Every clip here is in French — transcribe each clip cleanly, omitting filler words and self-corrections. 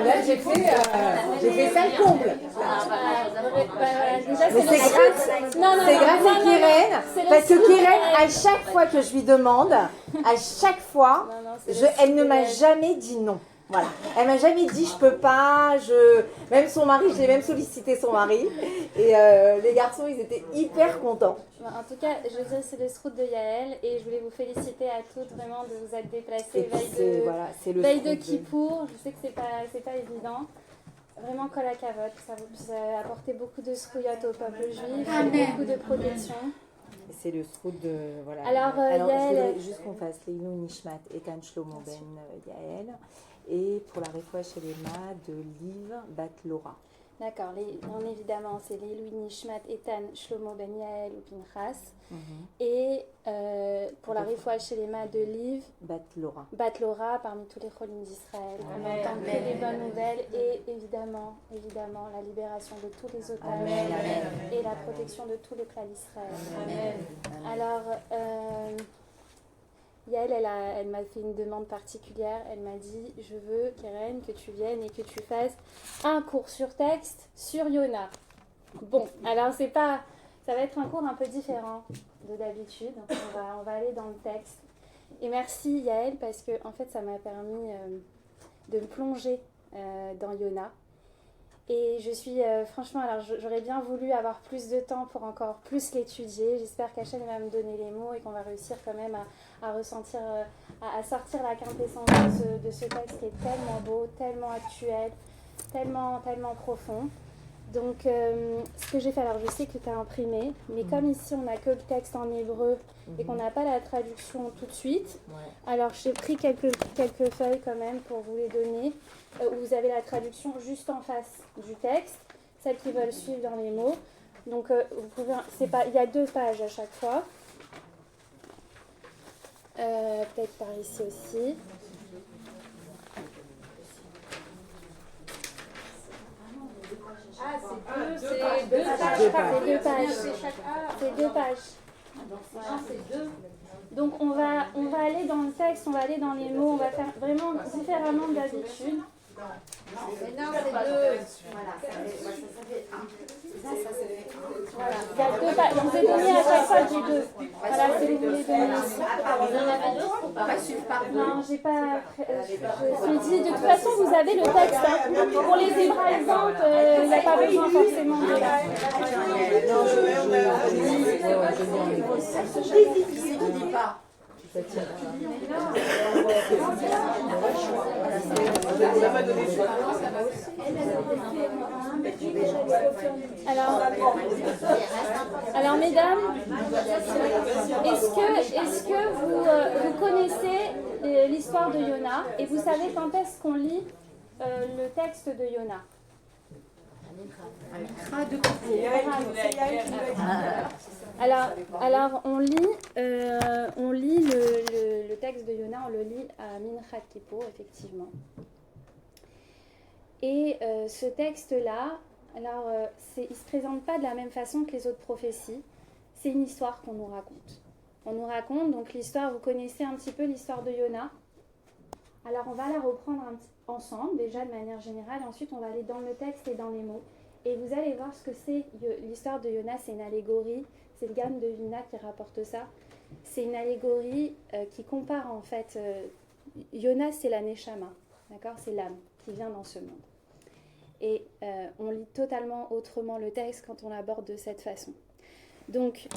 Là, j'ai fait ça le comble. Déjà, Mais c'est grâce à Keren, parce que Keren, à chaque fois que je lui demande, à chaque fois, elle ne m'a jamais dit non. Voilà. Elle m'a jamais dit je peux pas, même son mari, j'ai même sollicité son mari et les garçons ils étaient hyper contents. En tout cas, je veux dire c'est le srout de Yael et je voulais vous féliciter à toutes vraiment de vous être déplacées veille de Kippour. Je sais que c'est pas évident. Vraiment colle à cavotte, ça a apporté beaucoup de srouillottes au peuple juif, beaucoup de protection. C'est le srout de voilà. Alors je Yael, voudrais juste qu'on fasse Leilou Nishmat et Tan Shlomo Ben Yael. Et pour la réfoua chez les Ma de Liv Bat Laura. D'accord, bien évidemment, c'est les Louis Nishmat, Ethan, Shlomo Ben Yael ou Pinchas. Et pour la réfoua chez les Ma de Liv Bat Laura, parmi tous les cholim d'Israël. On entend que des bonnes nouvelles et évidemment, la libération de tous les otages et la protection de tout le clan d'Israël. Alors, Yael, elle m'a fait une demande particulière. Elle m'a dit, je veux, Keren, que tu viennes et que tu fasses un cours sur texte sur Yona. Bon, alors ça va être un cours un peu différent de d'habitude. On va aller dans le texte. Et merci Yael, parce que en fait, ça m'a permis de me plonger dans Yona. Et je suis, franchement, alors j'aurais bien voulu avoir plus de temps pour encore plus l'étudier. J'espère qu'Hachem va me donner les mots et qu'on va réussir quand même à ressentir, à sortir la quintessence de ce texte qui est tellement beau, tellement actuel, tellement profond. Donc, ce que j'ai fait, alors je sais que tu as imprimé, mais comme ici on n'a que le texte en hébreu et qu'on n'a pas la traduction tout de suite, alors j'ai pris quelques feuilles quand même pour vous les donner, où vous avez la traduction juste en face du texte, celles qui veulent suivre dans les mots. Donc, vous pouvez, il y a 2 pages à chaque fois. Peut-être par ici aussi. C'est 2 pages. C'est 2 pages. C'est 2. Donc on va aller dans le texte, on va aller dans les mots, on va faire vraiment différemment d'habitude. Mais non, c'est 2. Voilà, ça fait 1. Ça fait 1. Voilà, il y a 2 pages. Je vous ai donné à chaque fois, j'ai 2. Voilà, si vous voulez donner. Vous en avez d'autres ou pas? Non, j'ai pas. Je me dis, de toute façon, vous avez le texte. Hein. Pour les hébraïsantes, il n'y a pas besoin forcément de la. Je dis pas. Alors mesdames, est-ce que vous connaissez l'histoire de Yona et vous savez quand est-ce qu'on lit le texte de Yona? Alors on lit le texte de Yona, on le lit à Minchat Kippour, effectivement. Et ce texte-là, alors il ne se présente pas de la même façon que les autres prophéties. C'est une histoire qu'on nous raconte. On nous raconte donc l'histoire, vous connaissez un petit peu l'histoire de Yona. Alors on va la reprendre ensemble, déjà de manière générale, ensuite on va aller dans le texte et dans les mots. Et vous allez voir ce que c'est l'histoire de Yona, c'est une allégorie, c'est le Gaon de Vilna qui rapporte ça. C'est une allégorie qui compare en fait, Yona c'est la Neshama, d'accord, c'est l'âme qui vient dans ce monde. Et on lit totalement autrement le texte quand on l'aborde de cette façon. Donc,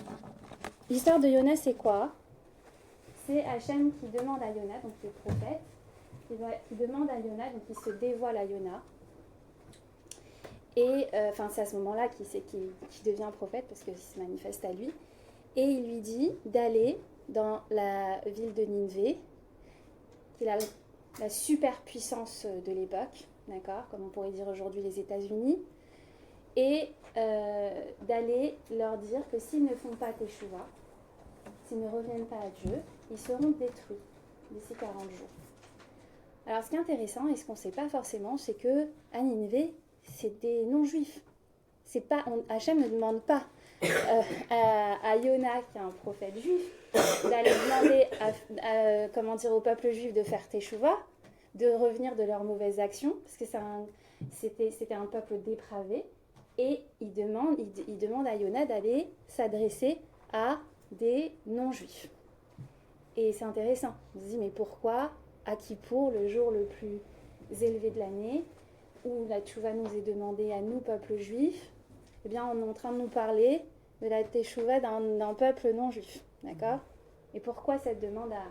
l'histoire de Yona c'est quoi? C'est Hachem qui demande à Yona, donc le prophète, qui demande à Yona, donc il se dévoile à Yona. Et c'est à ce moment-là qu'il devient prophète parce qu'il se manifeste à lui. Et il lui dit d'aller dans la ville de Nineveh, qui est la superpuissance de l'époque, d'accord, comme on pourrait dire aujourd'hui les États-Unis, et d'aller leur dire que s'ils ne font pas Teshuva, s'ils ne reviennent pas à Dieu, ils seront détruits d'ici 40 jours. Alors ce qui est intéressant et ce qu'on ne sait pas forcément, c'est que à Nineveh, c'est des non-juifs. Hachem ne demande pas à Yona, qui est un prophète juif, d'aller demander au peuple juif de faire Teshuva. de revenir de leurs mauvaises actions, parce que c'était un peuple dépravé, et il demande à Yona d'aller s'adresser à des non-juifs. Et c'est intéressant, on se dit mais pourquoi à Kippour, le jour le plus élevé de l'année, où la tchouva nous est demandée à nous, peuple juif, eh bien on est en train de nous parler de la tchouva d'un peuple non-juif, d'accord? Et pourquoi cette demande à...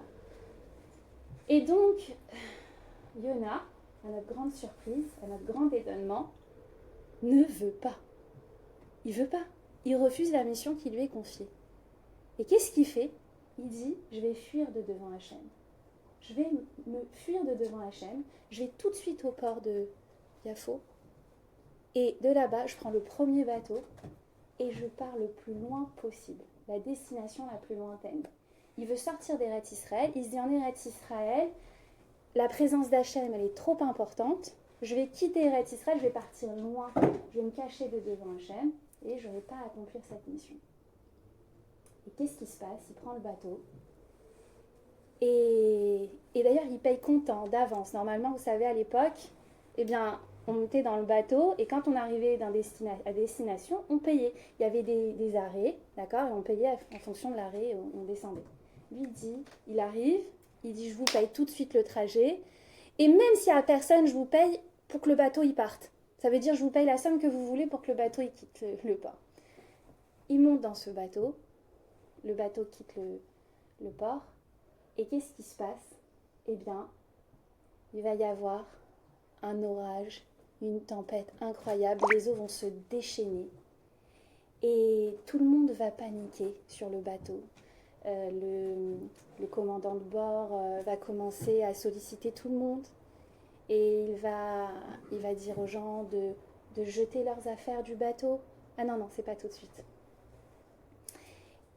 Et donc, Yona, à notre grande surprise, à notre grand étonnement, ne veut pas. Il veut pas. Il refuse la mission qui lui est confiée. Et qu'est-ce qu'il fait? Il dit, je vais fuir de devant Hachem. Je vais me fuir de devant Hachem. Je vais tout de suite au port de Yafo. Et de là-bas, je prends le premier bateau et je pars le plus loin possible. La destination la plus lointaine. Il veut sortir d'Eretz Israël. Il se dit, en Eretz Israël, la présence d'Hachem, elle est trop importante. Je vais quitter Eretz Israël, je vais partir loin. Je vais me cacher de devant Hachem et je ne vais pas accomplir cette mission. Et qu'est-ce qui se passe? Il prend le bateau. Et d'ailleurs, il paye comptant d'avance. Normalement, vous savez, à l'époque, eh bien, on montait dans le bateau et quand on arrivait à destination, on payait. Il y avait des arrêts, d'accord? Et on payait en fonction de l'arrêt, on descendait. Lui dit, il arrive, il dit, je vous paye tout de suite le trajet. Et même s'il n'y a personne, je vous paye pour que le bateau y parte. Ça veut dire, je vous paye la somme que vous voulez pour que le bateau il quitte le port. Il monte dans ce bateau. Le bateau quitte le port. Et qu'est-ce qui se passe? Eh bien, il va y avoir un orage, une tempête incroyable. Les eaux vont se déchaîner. Et tout le monde va paniquer sur le bateau. Le commandant de bord va commencer à solliciter tout le monde. Et il va dire aux gens de jeter leurs affaires du bateau. Ah non, c'est pas tout de suite.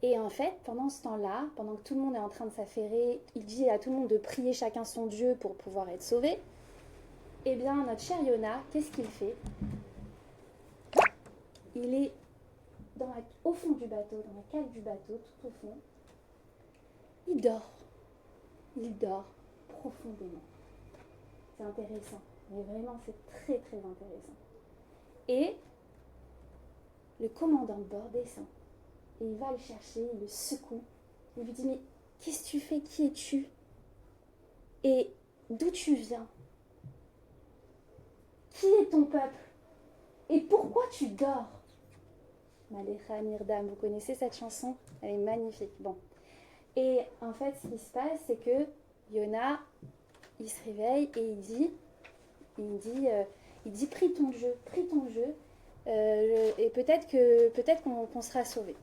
Et en fait, pendant ce temps-là, pendant que tout le monde est en train de s'affairer, il dit à tout le monde de prier chacun son Dieu pour pouvoir être sauvé. Eh bien, notre cher Yona, qu'est-ce qu'il fait? Il est au fond du bateau, dans la cale du bateau, tout au fond. Il dort. Il dort profondément. C'est intéressant. Mais vraiment, c'est très, très intéressant. Et le commandant de bord descend. Et il va le chercher, il le secoue. Il lui dit, mais qu'est-ce que tu fais? Qui es-tu? Et d'où tu viens? Qui est ton peuple? Et pourquoi tu dors? Malecha Nirdam, vous connaissez cette chanson? Elle est magnifique. Bon. Et en fait, ce qui se passe, c'est que Yona, il se réveille et il dit prie ton Dieu, et peut-être qu'on sera sauvé.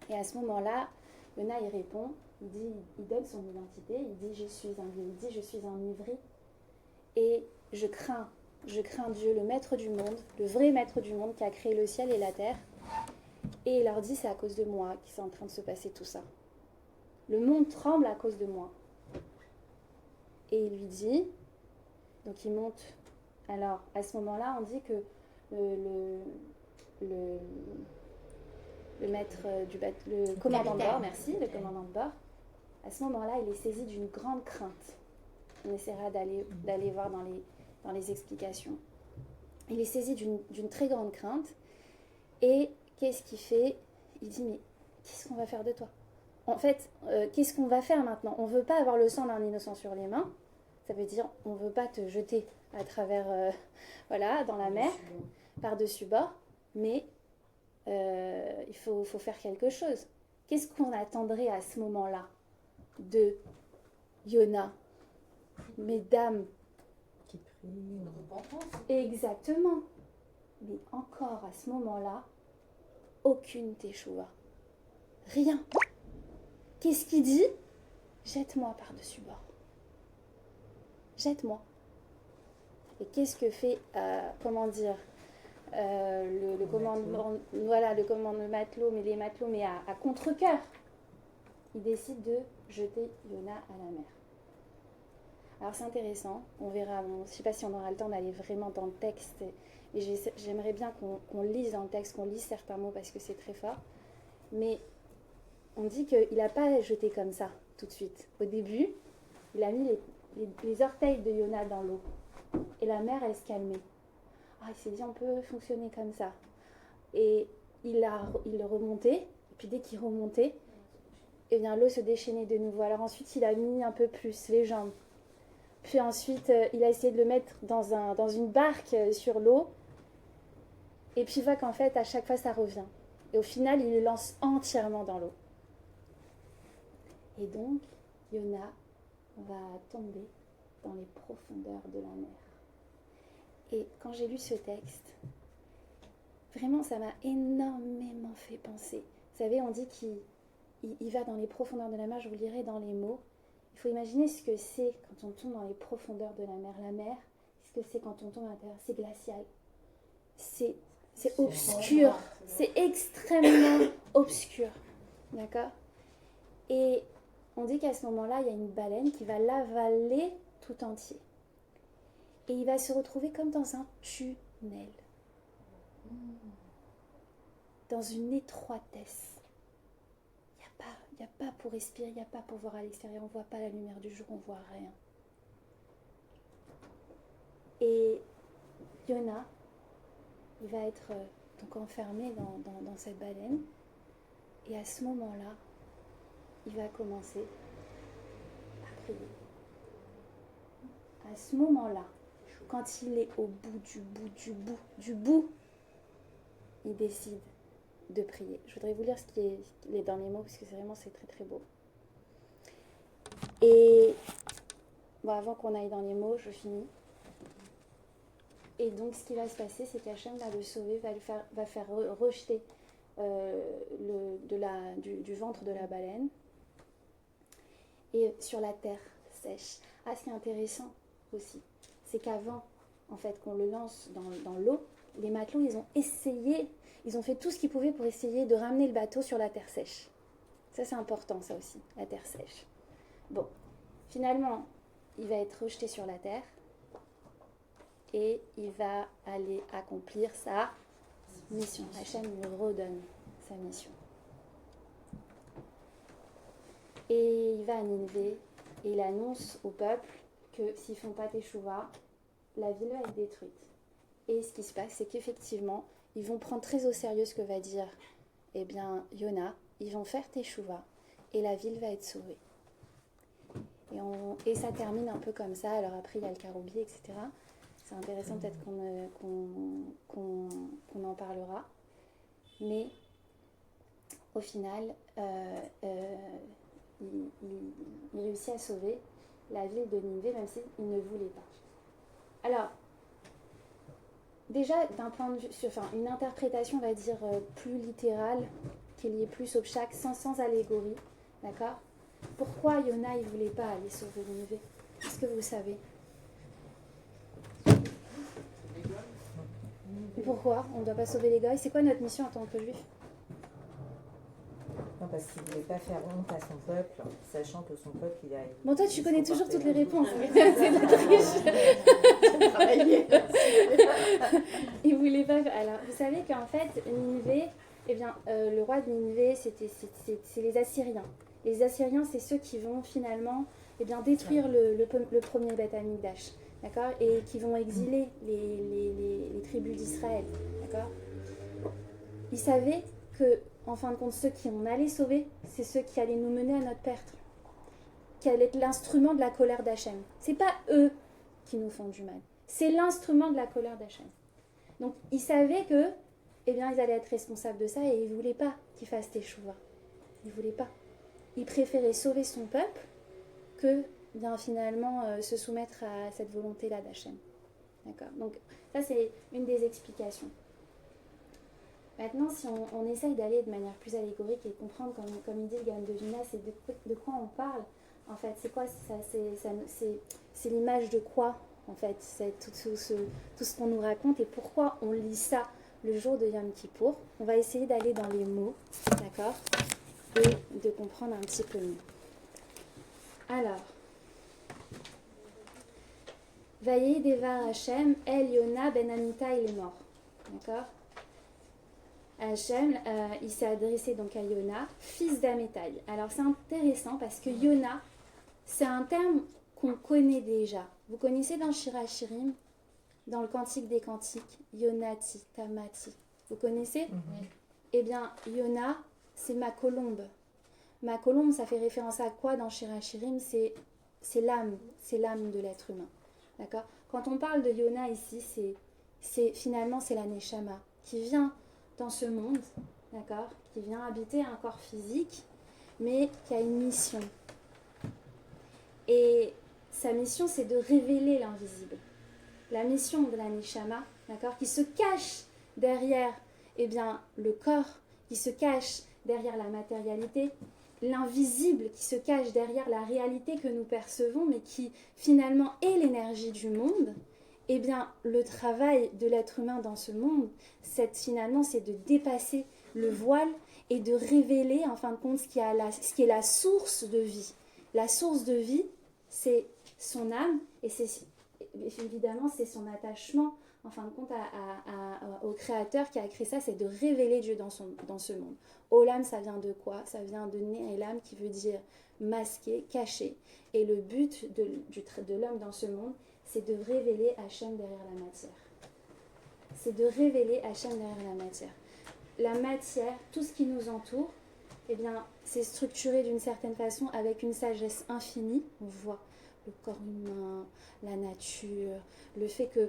Et à ce moment-là, Yona, il répond, il donne son identité, il dit je suis un ivri, et je crains Dieu, le maître du monde, le vrai maître du monde qui a créé le ciel et la terre. Et il leur dit c'est à cause de moi qu'il est en train de se passer tout ça. Le monde tremble à cause de moi. Et il lui dit, donc il monte. Alors à ce moment-là, on dit que le maître du bateau, le commandant de bord, merci, le commandant de bord, à ce moment-là, il est saisi d'une grande crainte. On essaiera d'aller voir dans les explications. Il est saisi d'une très grande crainte. Et qu'est-ce qu'il fait? Il dit, mais qu'est-ce qu'on va faire de toi? En fait, qu'est-ce qu'on va faire maintenant? On ne veut pas avoir le sang d'un innocent sur les mains. Ça veut dire, on ne veut pas te jeter à travers, dans la mer, par-dessus bord. Mais il faut faire quelque chose. Qu'est-ce qu'on attendrait à ce moment-là de Yona? Mesdames, qui prie, une repentance. Exactement. Mais encore à ce moment-là, aucune teshuva. Rien. Qu'est-ce qu'il dit? Jette-moi par-dessus bord. Jette-moi. Et qu'est-ce que fait, le commandement, le matelot, mais les matelots, mais à contre-cœur. Il décide de jeter Yona à la mer. Alors c'est intéressant, on verra, je ne sais pas si on aura le temps d'aller vraiment dans le texte, mais j'aimerais bien qu'on lise dans le texte, qu'on lise certains mots parce que c'est très fort. Mais on dit qu'il n'a pas jeté comme ça tout de suite. Au début, il a mis les orteils de Yona dans l'eau. Et la mer, elle se calmait. Ah, il s'est dit, on peut fonctionner comme ça. Et il remontait, et puis dès qu'il remontait, eh bien, l'eau se déchaînait de nouveau. Alors ensuite, il a mis un peu plus les jambes. Puis ensuite, il a essayé de le mettre dans une barque sur l'eau. Et puis il voit qu'en fait, à chaque fois, ça revient. Et au final, il le lance entièrement dans l'eau. Et donc, Yona va tomber dans les profondeurs de la mer. Et quand j'ai lu ce texte, vraiment, ça m'a énormément fait penser. Vous savez, on dit qu'il va dans les profondeurs de la mer, je vous le lirai dans les mots. Il faut imaginer ce que c'est quand on tombe dans les profondeurs de la mer. La mer, ce que c'est quand on tombe à l'intérieur, c'est glacial. C'est obscur. C'est extrêmement obscur. D'accord ? Et on dit qu'à ce moment-là, il y a une baleine qui va l'avaler tout entier. Et il va se retrouver comme dans un tunnel. Dans une étroitesse. Il n'y a pas pour respirer, il n'y a pas pour voir à l'extérieur. On ne voit pas la lumière du jour, on ne voit rien. Et Yona, il va être donc enfermé dans cette baleine. Et à ce moment-là, il va commencer à prier. À ce moment-là, quand il est au bout du bout, il décide de prier. Je voudrais vous lire ce qui est dans les mots, parce que c'est très très beau. Et bon, avant qu'on aille dans les mots, je finis. Et donc ce qui va se passer, c'est qu'Hachem va le sauver, va faire rejeter du ventre de la baleine et sur la terre sèche. Ah, ce qui est intéressant aussi, c'est qu'avant, en fait, qu'on le lance dans l'eau, les matelots, ils ont fait tout ce qu'ils pouvaient pour essayer de ramener le bateau sur la terre sèche. Ça, c'est important, ça aussi, la terre sèche. Bon, finalement, il va être rejeté sur la terre et il va aller accomplir sa mission. Hachem lui redonne sa mission. Et il va à Nineveh et il annonce au peuple que s'ils ne font pas teshuva, la ville va être détruite. Et ce qui se passe, c'est qu'effectivement, ils vont prendre très au sérieux ce que va dire Yona. Ils vont faire teshuva et la ville va être sauvée. Et ça termine un peu comme ça. Alors après, il y a le caroubier, etc. C'est intéressant, peut-être qu'on en parlera. Mais au final, il réussit à sauver la ville de Nineveh, même s'il ne voulait pas. Alors, déjà, d'un point de vue, une interprétation, on va dire, plus littérale, qui est liée plus au pshat, sans allégorie, d'accord ? Pourquoi Yona, il ne voulait pas aller sauver Nineveh ? Est-ce que vous savez ? Pourquoi on ne doit pas sauver les goïs ? C'est quoi notre mission en tant que juif ? Non, parce qu'il ne voulait pas faire honte à son peuple, sachant que son peuple, il a... Bon, toi, tu connais toujours toutes les réponses. C'est de triche. Il voulait pas... Alors, vous savez qu'en fait, Nineveh, le roi de Nineveh, c'est les Assyriens. Les Assyriens, c'est ceux qui vont finalement détruire le premier Beth Amikdash, d'accord, et qui vont exiler les tribus d'Israël, d'accord. Ils savaient que, en fin de compte, ceux qui on allait sauver, c'est ceux qui allaient nous mener à notre perte, qui allaient être l'instrument de la colère d'Hachem. C'est pas eux qui nous font du mal, c'est l'instrument de la colère d'Hachem. Donc, ils savaient que, ils allaient être responsables de ça, et ils voulaient pas qu'ils fassent teshuva. Ils voulaient pas. Il préférait sauver son peuple que finalement se soumettre à cette volonté-là d'Hachem. D'accord. Donc ça, c'est une des explications. Maintenant, si on essaye d'aller de manière plus allégorique et comprendre, comme il dit le Gaon de Vilna, c'est de quoi on parle. En fait, c'est quoi ça, c'est l'image de quoi, en fait, c'est tout ce qu'on nous raconte et pourquoi on lit ça le jour de Yom Kippour. On va essayer d'aller dans les mots, d'accord, et de comprendre un petit peu mieux. Alors, Vayehi Devar Hashem, El Yona Ben Amitai, il est mort. D'accord. Hashem, il s'est adressé donc à Yona, fils d'Amitai. Alors c'est intéressant parce que Yona, c'est un terme qu'on connaît déjà. Vous connaissez dans Shirachirim, dans le Cantique des Cantiques, Yonati, Tamati. Vous connaissez? Eh bien, Yona, c'est ma colombe. Ma colombe, ça fait référence à quoi dans Shirachirim? C'est l'âme de l'être humain. D'accord? Quand on parle de Yona ici, finalement c'est la Neshama qui vient dans ce monde, d'accord? Qui vient habiter un corps physique, mais qui a une mission. Et sa mission, c'est de révéler l'invisible. La mission de la Neshama, d'accord? Qui se cache derrière le corps, qui se cache derrière la matérialité, l'invisible qui se cache derrière la réalité que nous percevons, mais qui finalement est l'énergie du monde. Eh bien, le travail de l'être humain dans ce monde, finalement, c'est de dépasser le voile et de révéler, en fin de compte, ce qui est la source de vie. La source de vie, c'est son âme, et évidemment, c'est son attachement, en fin de compte, au Créateur qui a créé ça, c'est de révéler Dieu dans ce monde. Olam, ça vient de quoi? Ça vient de Ne'elam, qui veut dire masqué, caché. Et le but de l'homme dans ce monde, c'est de révéler Hachem derrière la matière. C'est de révéler Hachem derrière la matière. La matière, tout ce qui nous entoure, eh bien, c'est structuré d'une certaine façon avec une sagesse infinie. On voit le corps humain, la nature, le fait que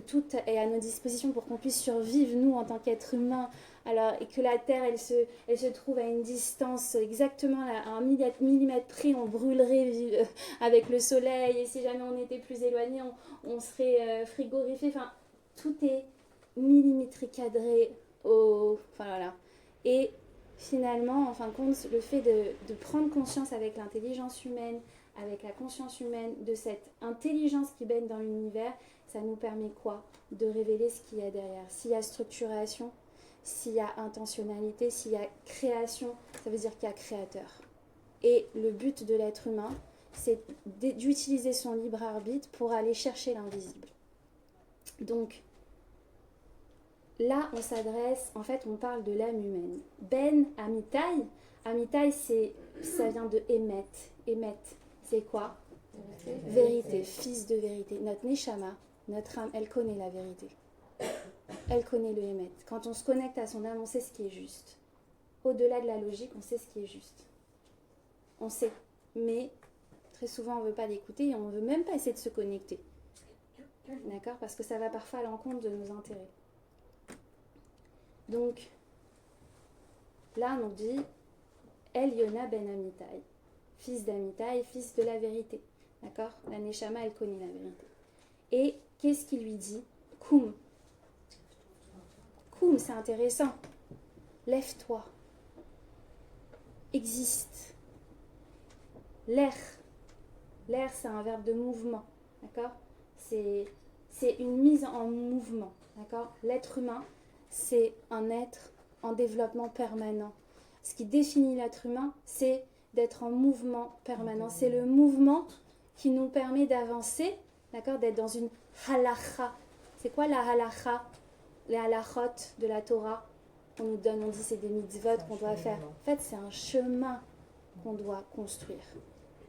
tout est à nos dispositions pour qu'on puisse survivre, nous, en tant qu'êtres humains. Alors, et que la Terre, elle se trouve à une distance exactement à 1 millimètre près, on brûlerait avec le soleil, et si jamais on était plus éloigné, on serait frigorifié. Enfin, tout est millimétré, cadré. Enfin, voilà. Et finalement, en fin de compte, le fait de prendre conscience avec l'intelligence humaine, avec la conscience humaine, de cette intelligence qui baigne dans l'univers, ça nous permet quoi? De révéler ce qu'il y a derrière. S'il y a structuration, s'il y a intentionnalité, s'il y a création, ça veut dire qu'il y a créateur. Et le but de l'être humain, c'est d'utiliser son libre arbitre pour aller chercher l'invisible. Donc, là, on parle de l'âme humaine. Ben Amitai, Amitai, ça vient de Emet. Emet, c'est quoi? Vérité, fils de vérité. Notre Neshama, notre âme, elle connaît la vérité. Elle connaît le Emet. Quand on se connecte à son âme, on sait ce qui est juste. Au-delà de la logique, on sait ce qui est juste. On sait. Mais très souvent, on ne veut pas l'écouter et on ne veut même pas essayer de se connecter. D'accord? Parce que ça va parfois à l'encontre de nos intérêts. Donc, là, on dit El Yona ben Amitai, fils d'Amitai, fils de la vérité. D'accord? La Neshama, elle connaît la vérité. Et qu'est-ce qu'il lui dit? Koum. Koum, c'est intéressant. Lève-toi. Existe. L'air. L'air, c'est un verbe de mouvement. D'accord? C'est une mise en mouvement. D'accord? L'être humain, c'est un être en développement permanent. Ce qui définit l'être humain, c'est d'être en mouvement permanent. C'est le mouvement qui nous permet d'avancer, d'accord, d'être dans une halakha. C'est quoi la halakha? Les halachot de la Torah qu'on nous donne, on dit c'est des mitzvot qu'on doit faire. En fait, c'est un chemin qu'on doit construire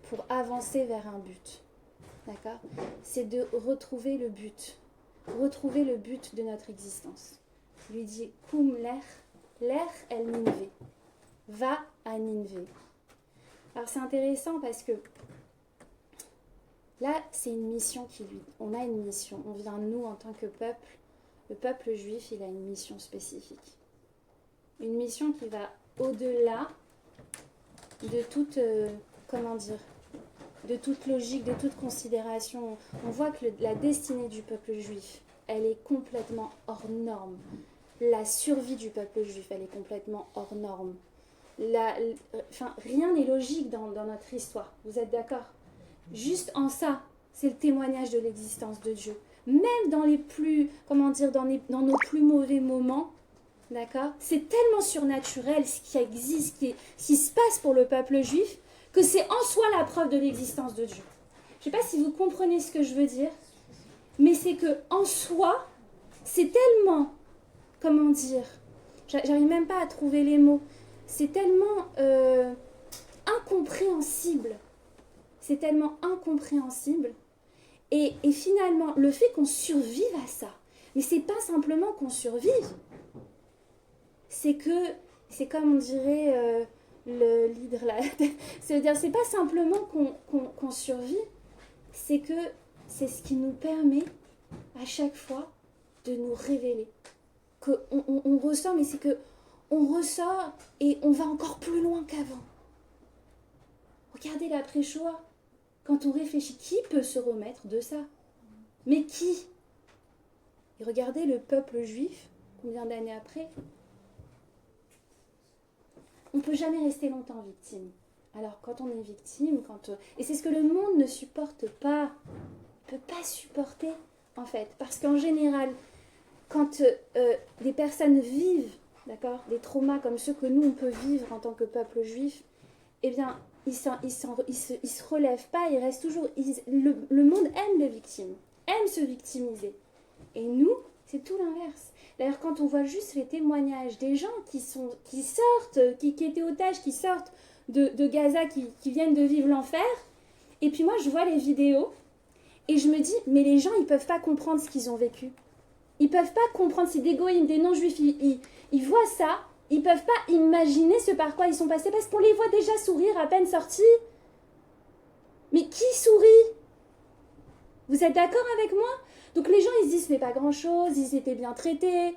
pour avancer vers un but. D'accord? C'est de retrouver le but de notre existence. Il lui dit Koum l'air el Ninvé. Va à Ninvé. Alors c'est intéressant parce que là, c'est une mission on a une mission. On vient, nous, en tant que peuple, le peuple juif, il a une mission spécifique. Une mission qui va au-delà de toute, de toute logique, de toute considération. On voit que la destinée du peuple juif, elle est complètement hors norme. La survie du peuple juif, elle est complètement hors norme. Rien n'est logique dans notre histoire. Vous êtes d'accord? Juste en ça, c'est le témoignage de l'existence de Dieu. Même dans les plus, dans nos plus mauvais moments, d'accord? C'est tellement surnaturel ce qui existe, ce qui se passe pour le peuple juif, que c'est en soi la preuve de l'existence de Dieu. Je ne sais pas si vous comprenez ce que je veux dire, mais c'est que en soi, c'est tellement, j'arrive même pas à trouver les mots, c'est tellement incompréhensible. c'est tellement incompréhensible. Et finalement, le fait qu'on survive à ça, mais c'est pas simplement qu'on survive, c'est comme on dirait le leader là, c'est-à-dire c'est pas simplement qu'on survit, c'est que c'est ce qui nous permet à chaque fois de nous révéler. On ressort, mais c'est que on ressort et on va encore plus loin qu'avant. Regardez l'après-Shoah. Quand on réfléchit, qui peut se remettre de ça? Mais qui? Et regardez le peuple juif, combien d'années après? On ne peut jamais rester longtemps victime. Alors quand on est victime, et c'est ce que le monde ne supporte pas, ne peut pas supporter en fait, parce qu'en général, quand des personnes vivent, d'accord, des traumas comme ceux que nous on peut vivre en tant que peuple juif, eh bien ils se relèvent pas, ils restent toujours. Le monde aime les victimes, aime se victimiser, et nous c'est tout l'inverse. D'ailleurs, quand on voit juste les témoignages des gens qui sortent, qui étaient otages, qui sortent de Gaza, qui viennent de vivre l'enfer, et puis moi je vois les vidéos, et je me dis, mais les gens, ils ne peuvent pas comprendre ce qu'ils ont vécu. Ils ne peuvent pas comprendre, c'est des goïms, des non-juifs, ils voient ça, ils ne peuvent pas imaginer ce par quoi ils sont passés, parce qu'on les voit déjà sourire à peine sortis. Mais qui sourit? Vous êtes d'accord avec moi? Donc les gens, ils se disent, ce n'est pas grand-chose, ils étaient bien traités.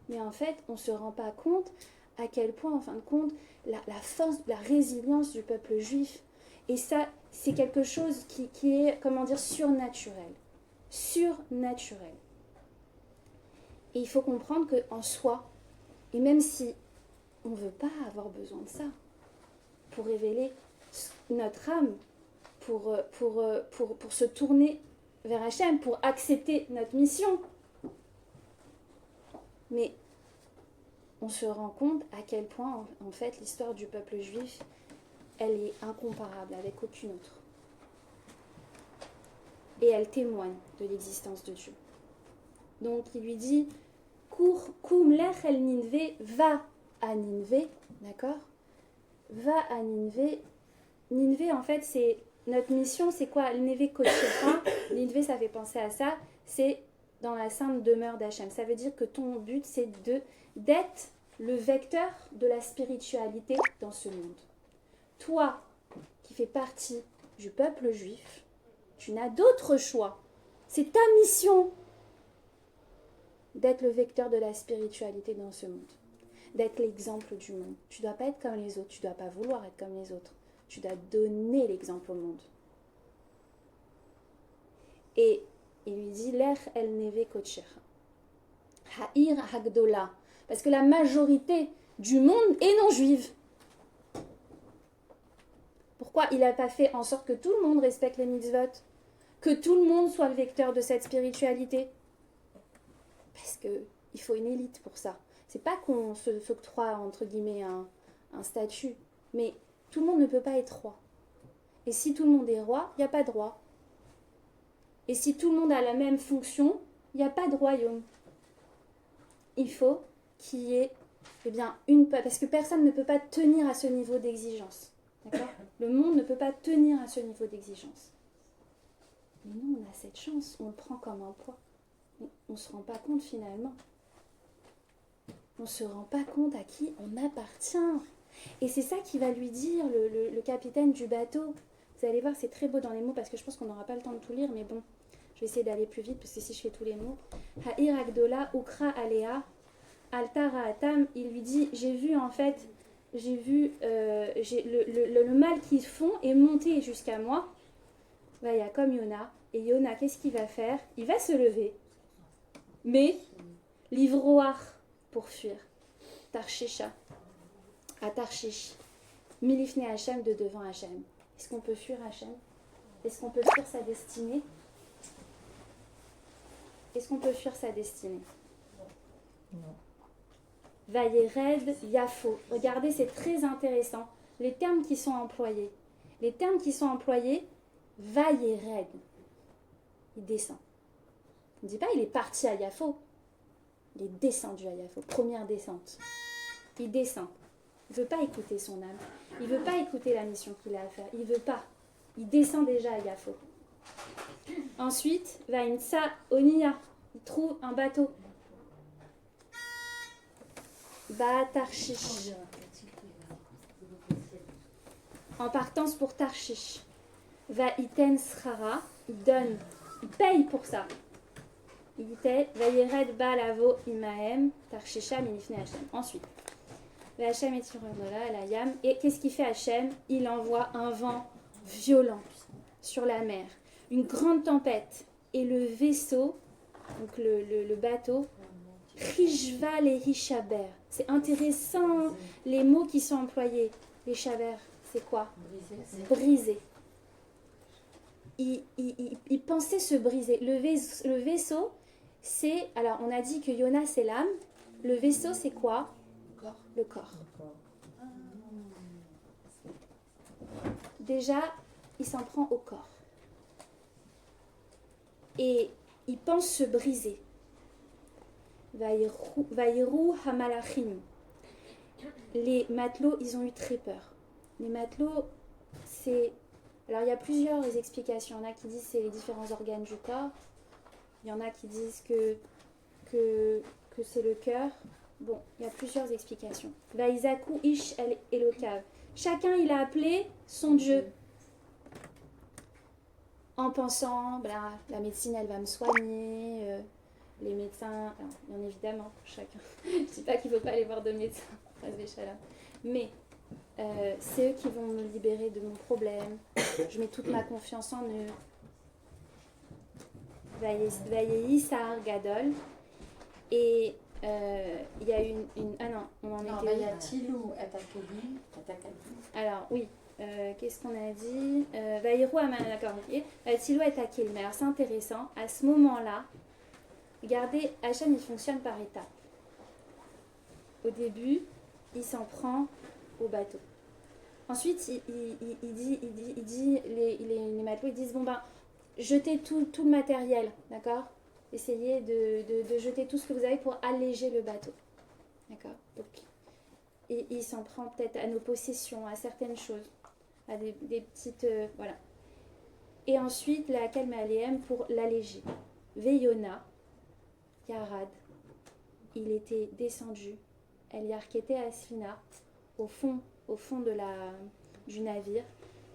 Mais en fait, on ne se rend pas compte à quel point, en fin de compte, la force, la résilience du peuple juif, et ça, c'est quelque chose qui est, comment dire, surnaturel. Surnaturel. Et il faut comprendre qu'en soi, et même si on ne veut pas avoir besoin de ça, pour révéler notre âme, pour se tourner vers Hachem, pour accepter notre mission. Mais on se rend compte à quel point, en fait, l'histoire du peuple juif, elle est incomparable avec aucune autre. Et elle témoigne de l'existence de Dieu. Donc il lui dit, Koum lech el Ninvé, va à Ninvé, d'accord? Va à Ninvé. Ninvé, en fait, c'est notre mission, c'est quoi? Ninvé Koshera. Ninvé, ça fait penser à ça. C'est dans la sainte demeure d'Hachem. Ça veut dire que ton but, c'est d'être le vecteur de la spiritualité dans ce monde. Toi, qui fais partie du peuple juif, tu n'as d'autre choix. C'est ta mission d'être le vecteur de la spiritualité dans ce monde. D'être l'exemple du monde. Tu ne dois pas être comme les autres. Tu ne dois pas vouloir être comme les autres. Tu dois donner l'exemple au monde. Et il lui dit, Lech el neve kotshecha. Ha'ir hagdola. Parce que la majorité du monde est non juive. Pourquoi il n'a pas fait en sorte que tout le monde respecte les mitzvot? Que tout le monde soit le vecteur de cette spiritualité? Parce qu'il faut une élite pour ça. C'est pas qu'on s'octroie, entre guillemets, un statut. Mais tout le monde ne peut pas être roi. Et si tout le monde est roi, il n'y a pas de roi. Et si tout le monde a la même fonction, il n'y a pas de royaume. Il faut qu'il y ait, parce que personne ne peut pas tenir à ce niveau d'exigence. D'accord? Le monde ne peut pas tenir à ce niveau d'exigence. Mais nous, on a cette chance, on le prend comme un poids. On ne se rend pas compte finalement. On ne se rend pas compte à qui on appartient. Et c'est ça qui va lui dire le capitaine du bateau. Vous allez voir, c'est très beau dans les mots parce que je pense qu'on n'aura pas le temps de tout lire, mais bon, je vais essayer d'aller plus vite parce que si je fais tous les mots. Ha'ir Agdola, Ukra Alea, Altara Atam, il lui dit, j'ai vu le mal qu'ils font est monté jusqu'à moi. Il y a comme Yona. Et Yona, qu'est-ce qu'il va faire? Il va se lever. Mais, l'ivroar pour fuir. Tarshisha. À Tarshish. Milifne Hachem de devant Hachem. Est-ce qu'on peut fuir Hachem? Est-ce qu'on peut fuir sa destinée? Est-ce qu'on peut fuir sa destinée? Non. Vayered Yafo. Regardez, c'est très intéressant. Les termes qui sont employés. Les termes qui sont employés, Vayered. Il descend. On ne dit pas il est parti à Yafo. Il est descendu à Yafo. Première descente. Il descend. Il ne veut pas écouter son âme. Il ne veut pas écouter la mission qu'il a à faire. Il ne veut pas. Il descend déjà à Yafo. Ensuite, Vaimsa Onia. Il trouve un bateau. Va Tarshish. En partance pour Tarshish. Va Iten Srara. Il donne. Il paye pour ça. Il dit Vayered Balavo Imahem Tarshisha Minifne Hachem. Ensuite, Hachem est sur la Yam. Et qu'est-ce qu'il fait Hachem? Il envoie un vent violent sur la mer, une grande tempête. Et le vaisseau, donc le bateau, Rishval et Hishaber. C'est intéressant les mots qui sont employés. Les Shaber, c'est quoi? Briser. Il pensait se briser. Le vaisseau, c'est... Alors, on a dit que Yona, c'est l'âme. Le vaisseau, c'est quoi? Le corps. Déjà, il s'en prend au corps. Et il pense se briser. Vaïrou Hamalachim. Les matelots, ils ont eu très peur. Les matelots, c'est... Alors, il y a plusieurs explications. Il y en a qui disent que c'est les différents organes du corps. Il y en a qui disent que c'est le cœur. Bon, il y a plusieurs explications. Vaïzaku Ish El Elokav. Chacun, il a appelé son Dieu. En pensant, ben, la médecine, elle va me soigner. Les médecins, alors, bien évidemment, chacun. Je ne dis pas qu'il ne faut pas aller voir de médecin. Mais c'est eux qui vont me libérer de mon problème. Je mets toute ma confiance en eux. Vayehi Sahar Gadol. Et il y a une... Ah non, on en était... Vayatilou Atakelim. Alors, oui. Qu'est-ce qu'on a dit? Vaïrou Aman, d'accord. Vayatilou Atakelim. Alors, c'est intéressant. À ce moment-là, regardez, Hachem, il fonctionne par étapes. Au début, il s'en prend au bateau. Ensuite, il dit les matelots, ils disent, bon ben, jetez tout le matériel, d'accord? Essayez de jeter tout ce que vous avez pour alléger le bateau, d'accord? Donc, il s'en prend peut-être à nos possessions, à certaines choses, à des petites, voilà. Et ensuite, la calme aléem pour l'alléger. Veyona, Yarad, il était descendu, El Yarkete Asfina, au fond du navire,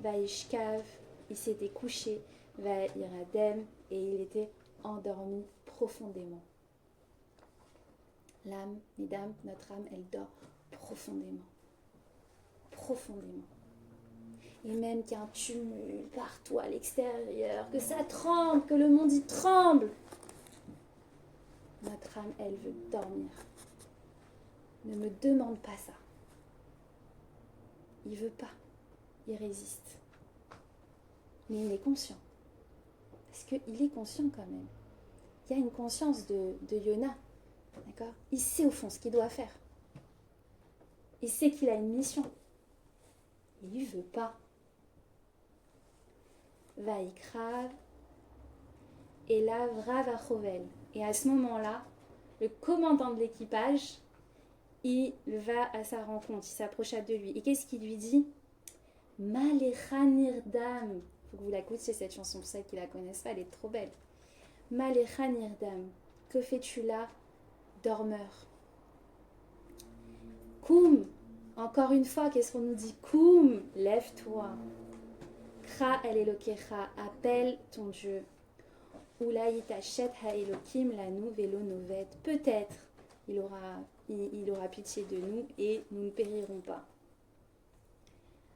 Vaishkav, il s'était couché, Vairadem, et il était endormi profondément. L'âme, mesdames, notre âme, elle dort profondément. Profondément. Et même qu'il y a un tumulte partout à l'extérieur, que ça tremble, que le monde y tremble. Notre âme, elle veut dormir. Ne me demande pas ça. Il veut pas. Il résiste. Mais il est conscient. Parce qu'il est conscient quand même. Il y a une conscience de Yona. D'accord? Il sait au fond ce qu'il doit faire. Il sait qu'il a une mission. Et il veut pas. Vaikrav. Et là, Vravachovel. Et à ce moment-là, le commandant de l'équipage, il va à sa rencontre, il s'approcha de lui. Et qu'est-ce qu'il lui dit? Maléchanirdam. Il faut que vous la écoutiez cette chanson, pour celles qui ne la connaissent pas, elle est trop belle. Maléchanirdam. Que fais-tu là, dormeur? Koum. Encore une fois, qu'est-ce qu'on nous dit? Koum, lève-toi. Kra el Elokecha, appelle ton Dieu. Oulaï tachet ha Elokim lanu velo novet. Peut-être il aura pitié de nous et nous ne périrons pas.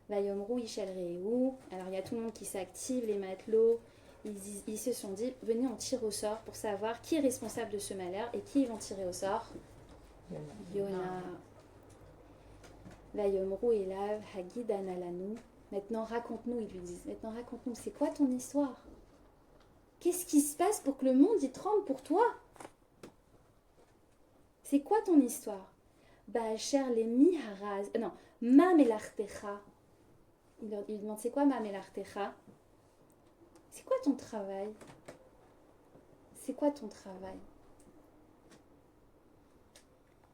Vayomrou ishel reu. Alors il y a tout le monde qui s'active, les matelots. Ils se sont dit, venez, on tire au sort pour savoir qui est responsable de ce malheur et qui ils vont tirer au sort. Yona. Vayomrou elav hagid analanu. Maintenant raconte-nous, ils lui disent. Maintenant raconte-nous, c'est quoi ton histoire? Qu'est-ce qui se passe pour que le monde y tremble pour toi? C'est quoi ton histoire? Ba'asher les miharaz. Non, ma melartecha. Il demande, c'est quoi ma melartecha? C'est quoi ton travail? C'est quoi ton travail?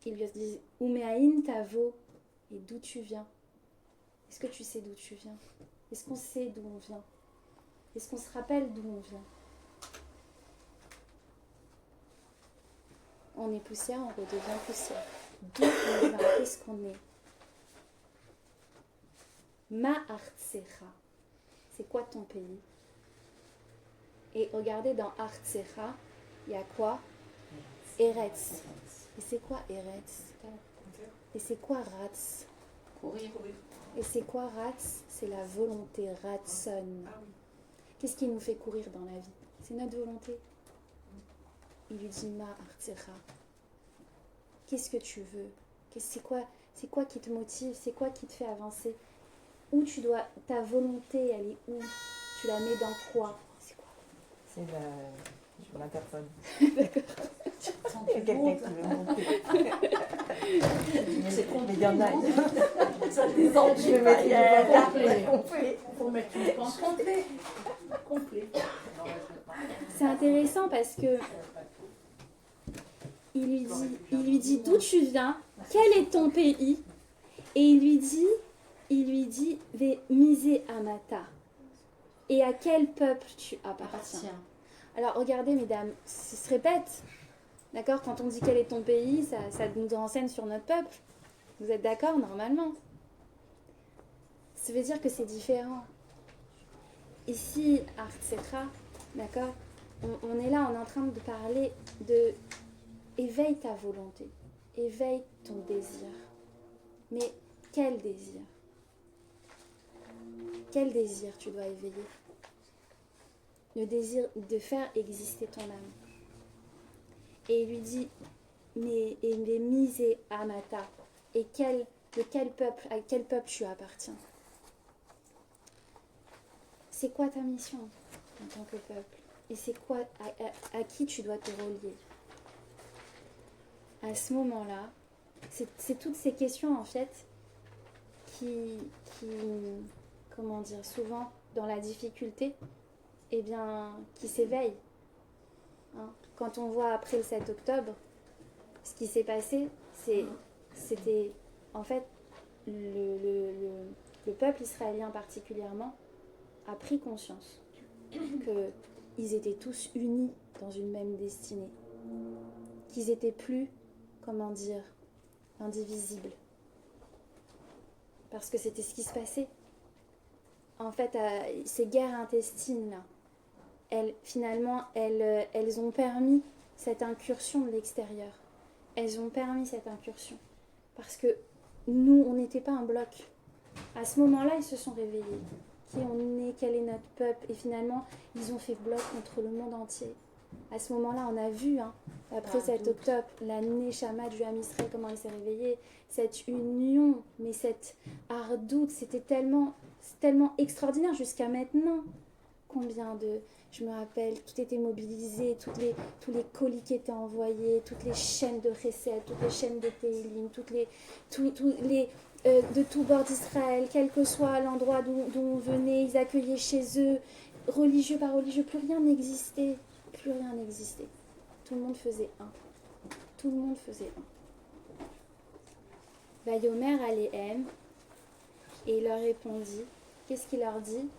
Ils lui disent, umeaïn tavo. et d'où tu viens. Est-ce que tu sais d'où tu viens? Est-ce qu'on sait d'où on vient? Est-ce qu'on se rappelle d'où on vient? On est poussière, on redevient poussière. D'où on vient? Qu'est-ce qu'on est? Ma Artsecha. C'est quoi ton pays? Et regardez, dans Artsecha, il y a quoi? Eretz. Et c'est quoi Eretz? Et c'est quoi Ratz? Courir. Et c'est quoi Ratz? C'est la volonté, Ratson. Qu'est-ce qui nous fait courir dans la vie? C'est notre volonté. Il lui dit Ma Artsecha. Qu'est-ce que tu veux? C'est quoi qui te motive? C'est quoi qui te fait avancer? Où tu dois. Ta volonté, elle est où? Tu la mets dans quoi? C'est quoi? C'est sur l'interphone. D'accord. Il y a quelqu'un qui veut monter. Mais il y en a. Ça descend, Je vais mettre complet. Faut mettre une pense complet. C'est intéressant parce que il lui dit d'où tu viens, quel est ton pays, et il lui dit Ve misé amata. Et à quel peuple tu appartiens. Alors regardez mesdames, ça se répète. D'accord? Quand on dit quel est ton pays, ça nous renseigne sur notre peuple. Vous êtes d'accord normalement? Ça veut dire que c'est différent. Ici, Artsecha, d'accord? On est là, on est en train de parler de éveille ta volonté, éveille ton désir. Mais quel désir? Quel désir tu dois éveiller? Le désir de faire exister ton âme. Et il lui dit, mais les misé amata. Et à quel peuple tu appartiens? C'est quoi ta mission en tant que peuple? Et c'est quoi, à qui tu dois te relier? À ce moment-là, c'est toutes ces questions en fait qui comment dire, souvent dans la difficulté, eh bien, qui s'éveillent. Hein. Quand on voit après le 7 octobre, ce qui s'est passé, c'était en fait le peuple israélien particulièrement a pris conscience qu'ils étaient tous unis dans une même destinée, qu'ils n'étaient plus, comment dire, indivisibles. Parce que c'était ce qui se passait. En fait, ces guerres intestines-là, elles ont permis cette incursion de l'extérieur. Elles ont permis cette incursion. Parce que nous, on n'était pas un bloc. À ce moment-là, ils se sont réveillés. Qui on est, quel est notre peuple? Et finalement, ils ont fait bloc contre le monde entier. À ce moment-là, on a vu, après 7 octobre, la Neshama du Ham Israël, comment elle s'est réveillée, cette union, mais cette ardoute, c'était tellement extraordinaire jusqu'à maintenant. Je me rappelle, tout était mobilisé, tous les colis qui étaient envoyés, toutes les chaînes de recettes, toutes les chaînes de Teilim, de tout bord d'Israël, quel que soit l'endroit d'où on venait, ils accueillaient chez eux, religieux par religieux, plus rien n'existait. Tout le monde faisait un. Vayomer Alehem, et il leur répondit, qu'est-ce qu'il leur dit?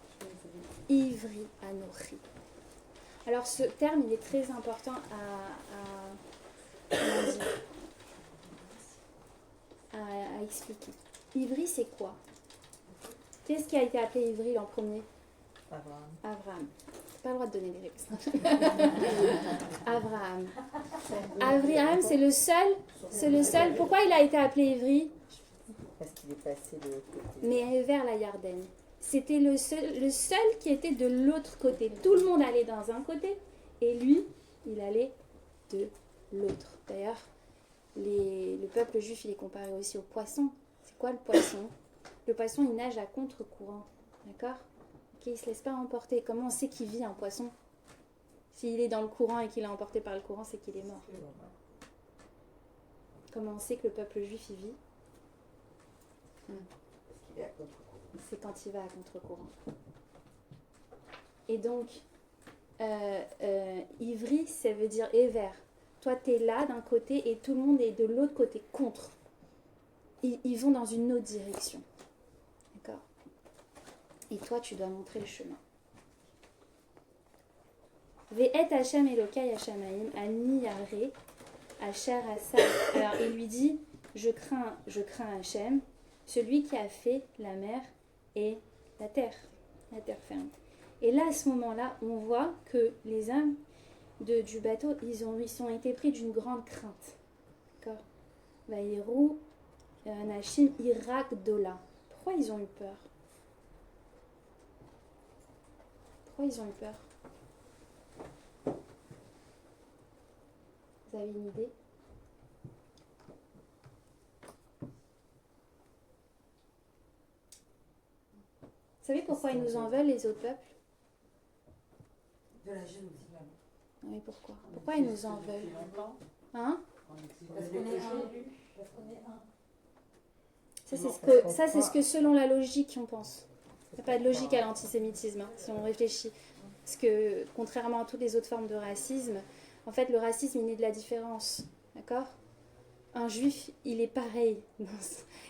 Ivri Anochi. Alors ce terme, il est très important à expliquer. Ivri, c'est quoi? Qu'est-ce qui a été appelé Ivri en premier? Abraham. Pas le droit de donner des réponses. Abraham, c'est le seul. Pourquoi il a été appelé Ivri? Parce qu'il est passé de l'autre côté. Mais vers la Yarden. C'était le seul qui était de l'autre côté. Tout le monde allait dans un côté et lui, il allait de l'autre. D'ailleurs, le peuple juif, il est comparé aussi au poisson. C'est quoi le poisson? Le poisson, il nage à contre-courant. D'accord? Il ne se laisse pas emporter. Comment on sait qu'il vit un poisson? S'il est dans le courant et qu'il est emporté par le courant, c'est qu'il est mort. Comment on sait que le peuple juif, il vit? C'est quand il va à contre-courant. Et donc, ivri, ça veut dire éver. Toi, tu es là d'un côté et tout le monde est de l'autre côté, contre. ils vont dans une autre direction. D'accord? Et toi, tu dois montrer le chemin. Ve'et Hashem Elokai Hashamaim ani yareh asher asa. Alors il lui dit, je crains Hachem, celui qui a fait la mer et la terre ferme. Et là, à ce moment-là, on voit que les hommes du bateau, ils ont été pris d'une grande crainte. D'accord? Vaïrou, Anashim, Irak, Dola. Pourquoi ils ont eu peur? Pourquoi ils ont eu peur? Vous avez une idée? Vous savez pourquoi ils nous en veulent, les autres peuples? De la jalousie. Oui, pourquoi? Pourquoi ils nous en veulent? Hein? Parce qu'on est un. Ça, c'est ce que selon la logique, on pense. Il n'y a pas de logique à l'antisémitisme, hein, si on réfléchit. Parce que, contrairement à toutes les autres formes de racisme, en fait, le racisme, il naît de la différence. D'accord? Un juif, il est pareil.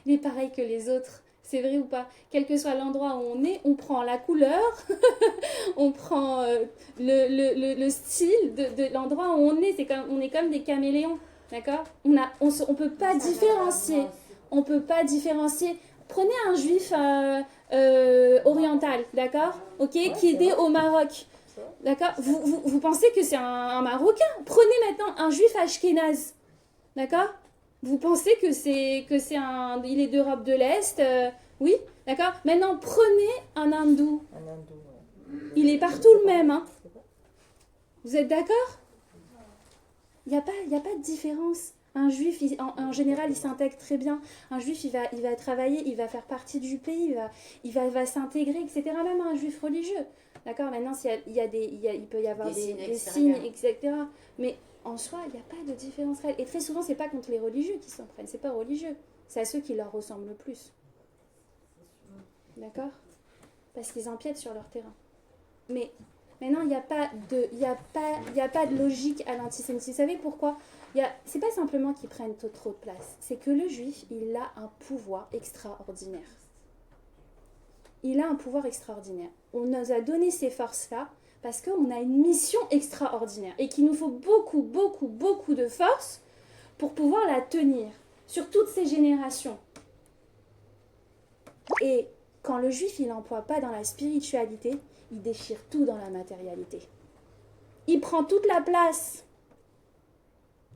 Il est pareil que les autres. C'est vrai ou pas? Quel que soit l'endroit où on est, on prend la couleur, on prend le style de l'endroit où on est. On est comme des caméléons. D'accord? On peut pas différencier. On peut pas différencier. Prenez un juif oriental, d'accord? Ok, qui est né au Maroc. D'accord? Vous pensez que c'est un Marocain? Prenez maintenant un juif ashkénaze. D'accord? Vous pensez que il est d'Europe de l'Est? Oui? D'accord? Maintenant, prenez un hindou. Il est partout le même, hein? Vous êtes d'accord? Il n'y a pas de différence. Un juif, en général, il s'intègre très bien. Un juif, il va travailler, il va faire partie du pays, il va s'intégrer, etc. Même un juif religieux. D'accord? Maintenant, il peut y avoir des signes, etc. Mais en soi, il n'y a pas de différence réelle. Et très souvent, c'est pas contre les religieux qui s'en prennent. C'est pas religieux. C'est à ceux qui leur ressemblent le plus. D'accord? Parce qu'ils empiètent sur leur terrain. Mais maintenant, il n'y a pas de logique à l'antisémitisme. Vous savez pourquoi? C'est pas simplement qu'ils prennent trop de place. C'est que le juif, il a un pouvoir extraordinaire. Il a un pouvoir extraordinaire. On nous a donné ces forces-là parce qu'on a une mission extraordinaire et qu'il nous faut beaucoup, beaucoup, beaucoup de force pour pouvoir la tenir sur toutes ces générations. Et quand le juif, il n'emploie pas dans la spiritualité, il déchire tout dans la matérialité. Il prend toute la place.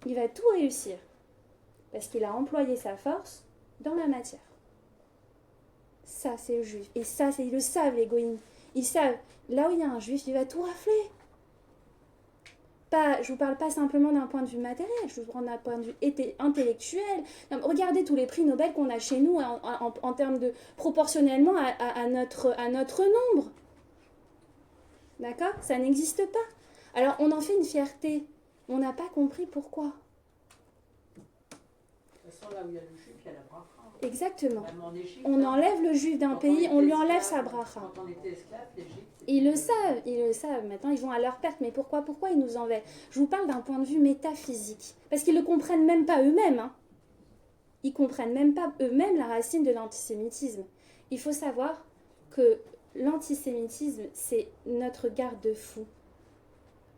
Il va tout réussir parce qu'il a employé sa force dans la matière. Ça, c'est le juif. Et ça, ils le savent, les goïms. Ils savent, là où il y a un juif, il va tout rafler. Je ne vous parle pas simplement d'un point de vue matériel, je vous parle d'un point de vue intellectuel. Regardez tous les prix Nobel qu'on a chez nous en termes de proportionnellement à notre nombre. D'accord? Ça n'existe pas. Alors, on en fait une fierté. On n'a pas compris pourquoi. De toute façon, là où il y a le juif, il y a la bracha. Exactement. Même en Égypte, On enlève le juif d'un pays, on lui enlève sa bracha. Quand on était esclave, l'Égypte. Ils le savent. Maintenant, ils vont à leur perte. Mais pourquoi ils nous en veulent? Je vous parle d'un point de vue métaphysique. Parce qu'ils ne le comprennent même pas eux-mêmes. Hein. Ils ne comprennent même pas eux-mêmes la racine de l'antisémitisme. Il faut savoir que l'antisémitisme, c'est notre garde-fou.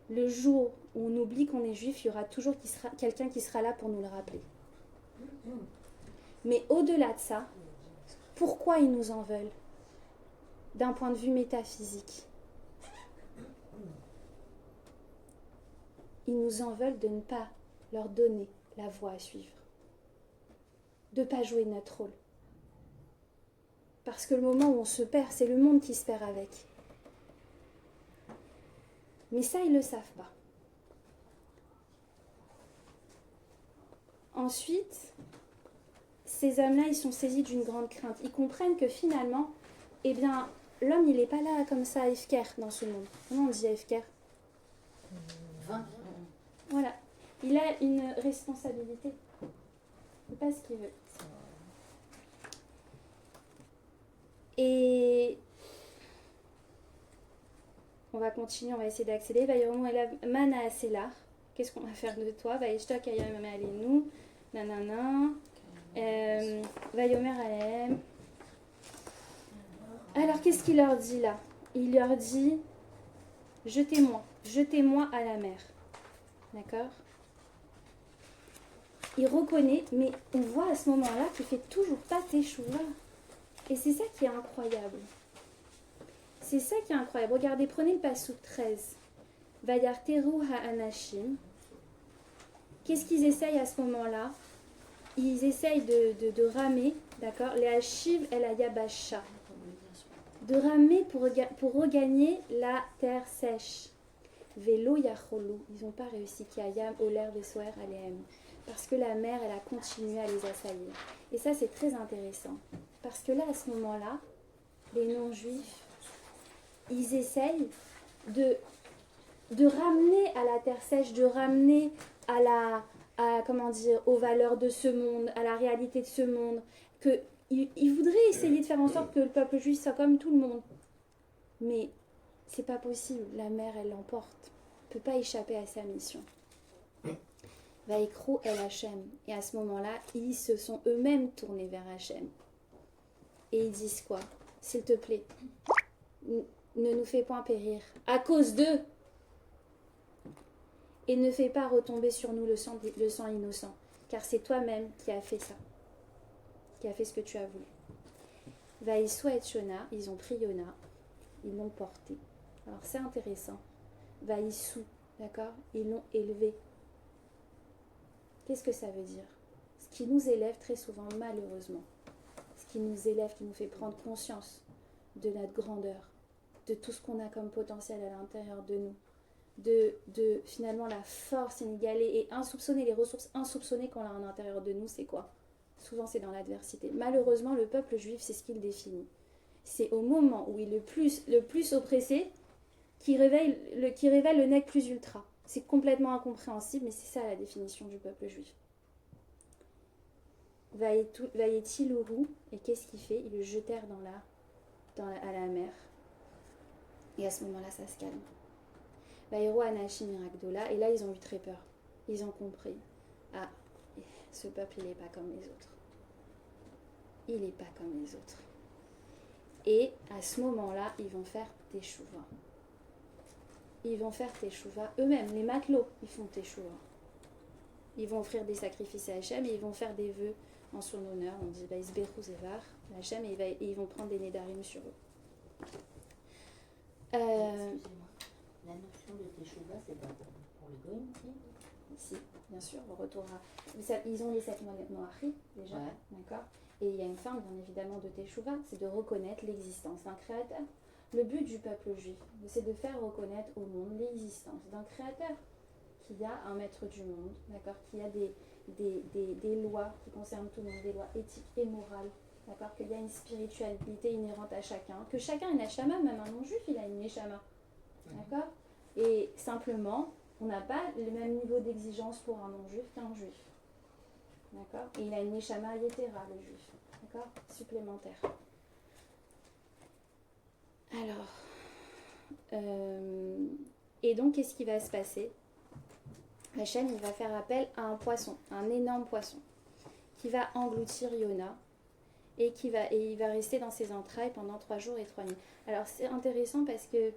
Le jour où on oublie qu'on est juif, il y aura toujours quelqu'un qui sera là pour nous le rappeler. Mais au-delà de ça, pourquoi ils nous en veulent? D'un point de vue métaphysique. Ils nous en veulent de ne pas leur donner la voie à suivre. De ne pas jouer notre rôle. Parce que le moment où on se perd, c'est le monde qui se perd avec. Mais ça, ils ne le savent pas. Ensuite, ces hommes-là, ils sont saisis d'une grande crainte. Ils comprennent que finalement, eh bien, l'homme, il n'est pas là comme ça, Efker, dans ce monde. Comment on dit Efker? Voilà. Il a une responsabilité. Il ne fait pas ce qu'il veut. Et on va continuer, on va essayer d'accélérer. Vaïromu elav mana aselar. Qu'est-ce qu'on va faire de toi? Vaïshtok ayam alenu. Nanana. Vayomer Alehem. Alors, qu'est-ce qu'il leur dit là? Il leur dit, jetez-moi à la mer. D'accord? Il reconnaît, mais on voit à ce moment-là qu'il ne fait toujours pas teshuva. Et c'est ça qui est incroyable. C'est ça qui est incroyable. Regardez, prenez le passouk 13. Vayarteru ha'anashim. Qu'est-ce qu'ils essayent à ce moment-là? Ils essayent de ramer, d'accord? Les hashiv el ayabasha. De ramer pour regagner la terre sèche. Velo yacholou. Ils n'ont pas réussi. Kiayam oler vesoer alehem. Parce que la mer, elle a continué à les assaillir. Et ça, c'est très intéressant. Parce que là, à ce moment-là, les non-juifs, ils essayent de ramener à la terre sèche, de ramener aux valeurs de ce monde, à la réalité de ce monde. Ils voudraient essayer de faire en sorte que le peuple juif soit comme tout le monde. Mais c'est pas possible. La mer, elle l'emporte. On ne peut pas échapper à sa mission. Vaikrou el Hachem. Et à ce moment-là, ils se sont eux-mêmes tournés vers Hachem. Et ils disent quoi? S'il te plaît, ne nous fais point périr à cause d'eux. Et ne fais pas retomber sur nous le sang innocent. Car c'est toi-même qui as fait ça. Qui a fait ce que tu as voulu. Vaïsou et Shona, ils ont pris Yona. Ils l'ont porté. Alors c'est intéressant. Vaïsou, d'accord? Ils l'ont élevé. Qu'est-ce que ça veut dire? Ce qui nous élève très souvent, malheureusement. Ce qui nous élève, qui nous fait prendre conscience de notre grandeur, de tout ce qu'on a comme potentiel à l'intérieur de nous, de finalement la force inégalée et insoupçonnée, les ressources insoupçonnées qu'on a à l'intérieur de nous, c'est quoi? Souvent, c'est dans l'adversité. Malheureusement, le peuple juif, c'est ce qu'il définit. C'est au moment où il est le plus oppressé qui révèle le nec plus ultra. C'est complètement incompréhensible, mais c'est ça la définition du peuple juif. Vaïetilourou, et qu'est-ce qu'il fait? Ils le jetèrent à la mer. Et à ce moment-là, ça se calme. Vaïro Anashim Irakdola, et là, ils ont eu très peur. Ils ont compris. Ah, ce peuple, il n'est pas comme les autres. Il n'est pas comme les autres. Et à ce moment-là, ils vont faire teshuva. Ils vont faire teshuva eux-mêmes, les matelots, ils font teshuva. Ils vont offrir des sacrifices à Hachem et ils vont faire des vœux en son honneur. On dit Isberu Zevar, Hachem, et ils vont prendre des nédarim sur eux. Excusez-moi. La notion de teshuva, c'est pas pour les goïms aussi? Si, bien sûr, on retournera. Ils ont les 7 Noachim, déjà, Ouais. d'accord? Et il y a une forme, bien évidemment, de teshuva, c'est de reconnaître l'existence d'un créateur. Le but du peuple juif, c'est de faire reconnaître au monde l'existence d'un créateur, qui a un maître du monde, d'accord, qui a des lois qui concernent tout le monde, des lois éthiques et morales, d'accord, qu'il y a une spiritualité inhérente à chacun, que chacun a une neshama, même un non-juif, il a une neshama, d'accord. Et simplement, on n'a pas le même niveau d'exigence pour un non-juif qu'un juif, d'accord. Et il a une neshama yetera, le juif, d'accord, supplémentaire. Alors, et donc, qu'est-ce qui va se passer? Hachem, il va faire appel à un poisson, un énorme poisson, qui va engloutir Yona et il va rester dans ses entrailles pendant 3 jours et 3 nuits. Alors, c'est intéressant parce que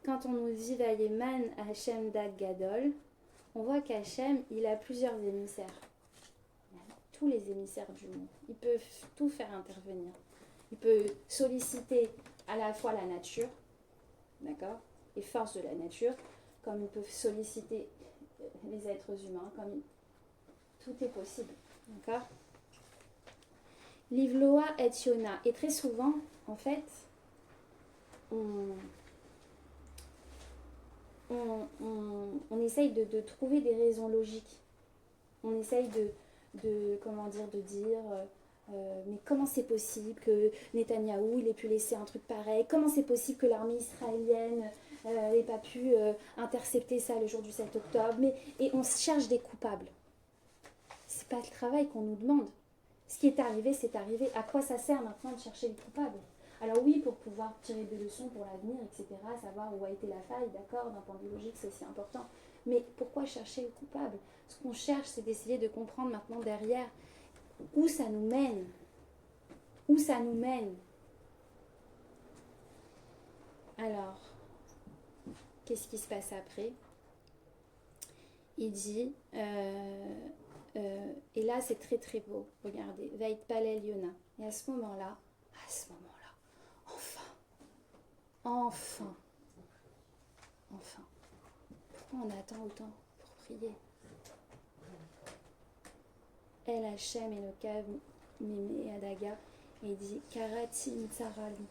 quand on nous dit Vayeman Hachem Dag Gadol, on voit qu'Hachem, il a plusieurs émissaires. Tous les émissaires du monde. Il peut tout faire intervenir. Il peut solliciter à la fois la nature, d'accord, les forces de la nature, comme ils peuvent solliciter les êtres humains, tout est possible, d'accord. Livloa et Yona, et très souvent, en fait, on essaye de trouver des raisons logiques. On essaye de dire mais comment c'est possible que Netanyahou il ait pu laisser un truc pareil? Comment c'est possible que l'armée israélienne n'ait pas pu intercepter ça le jour du 7 octobre? Et on cherche des coupables. C'est pas le travail qu'on nous demande. Ce qui est arrivé, c'est arrivé. À quoi ça sert maintenant de chercher les coupables? Alors oui, pour pouvoir tirer des leçons pour l'avenir, etc., savoir où a été la faille, d'accord, d'un point de vue logique, c'est aussi important. Mais pourquoi chercher le coupable? Ce qu'on cherche, c'est d'essayer de comprendre maintenant derrière où ça nous mène. Où ça nous mène. Alors, qu'est-ce qui se passe après? Il dit, et là c'est très très beau, regardez, Veit Palel Yona. Et à ce moment-là, enfin, pourquoi on attend autant pour prier? El Hachem Elokav Mime Adaga, et il dit, Karati Mitzarali.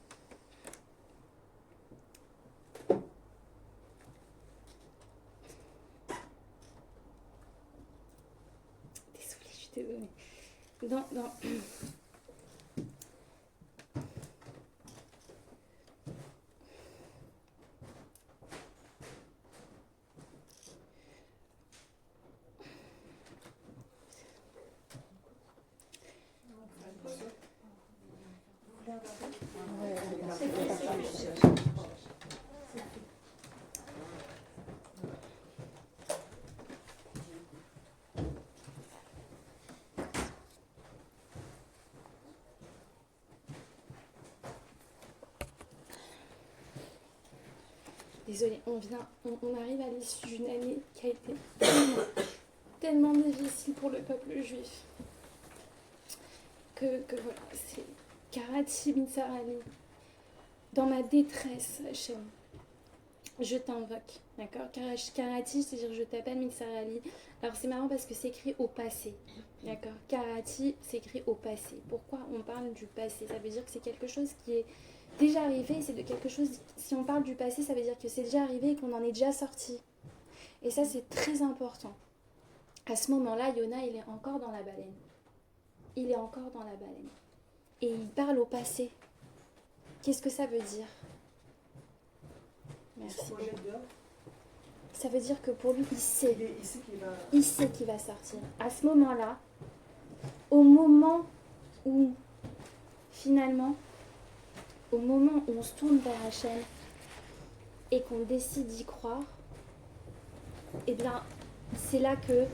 Dans Désolée, on arrive à l'issue d'une année qui a été tellement difficile pour le peuple juif que voilà, c'est Karati Mitzarali. Dans ma détresse, Hachem, je t'invoque, d'accord? Karati, c'est-à-dire je t'appelle Mitzarali. Alors c'est marrant parce que c'est écrit au passé, d'accord? Karati, c'est écrit au passé. Pourquoi on parle du passé? Ça veut dire que c'est quelque chose qui est déjà arrivé, c'est de quelque chose, si on parle du passé, ça veut dire que c'est déjà arrivé et qu'on en est déjà sorti. Et ça, c'est très important. À ce moment-là, Yona, il est encore dans la baleine. Il est encore dans la baleine. Et il parle au passé. Qu'est-ce que ça veut dire? Merci. Ça veut dire que pour lui, il sait qu'il va sortir. À ce moment-là, au moment où, finalement, au moment où on se tourne vers Hachem et qu'on décide d'y croire, eh bien, c'est là que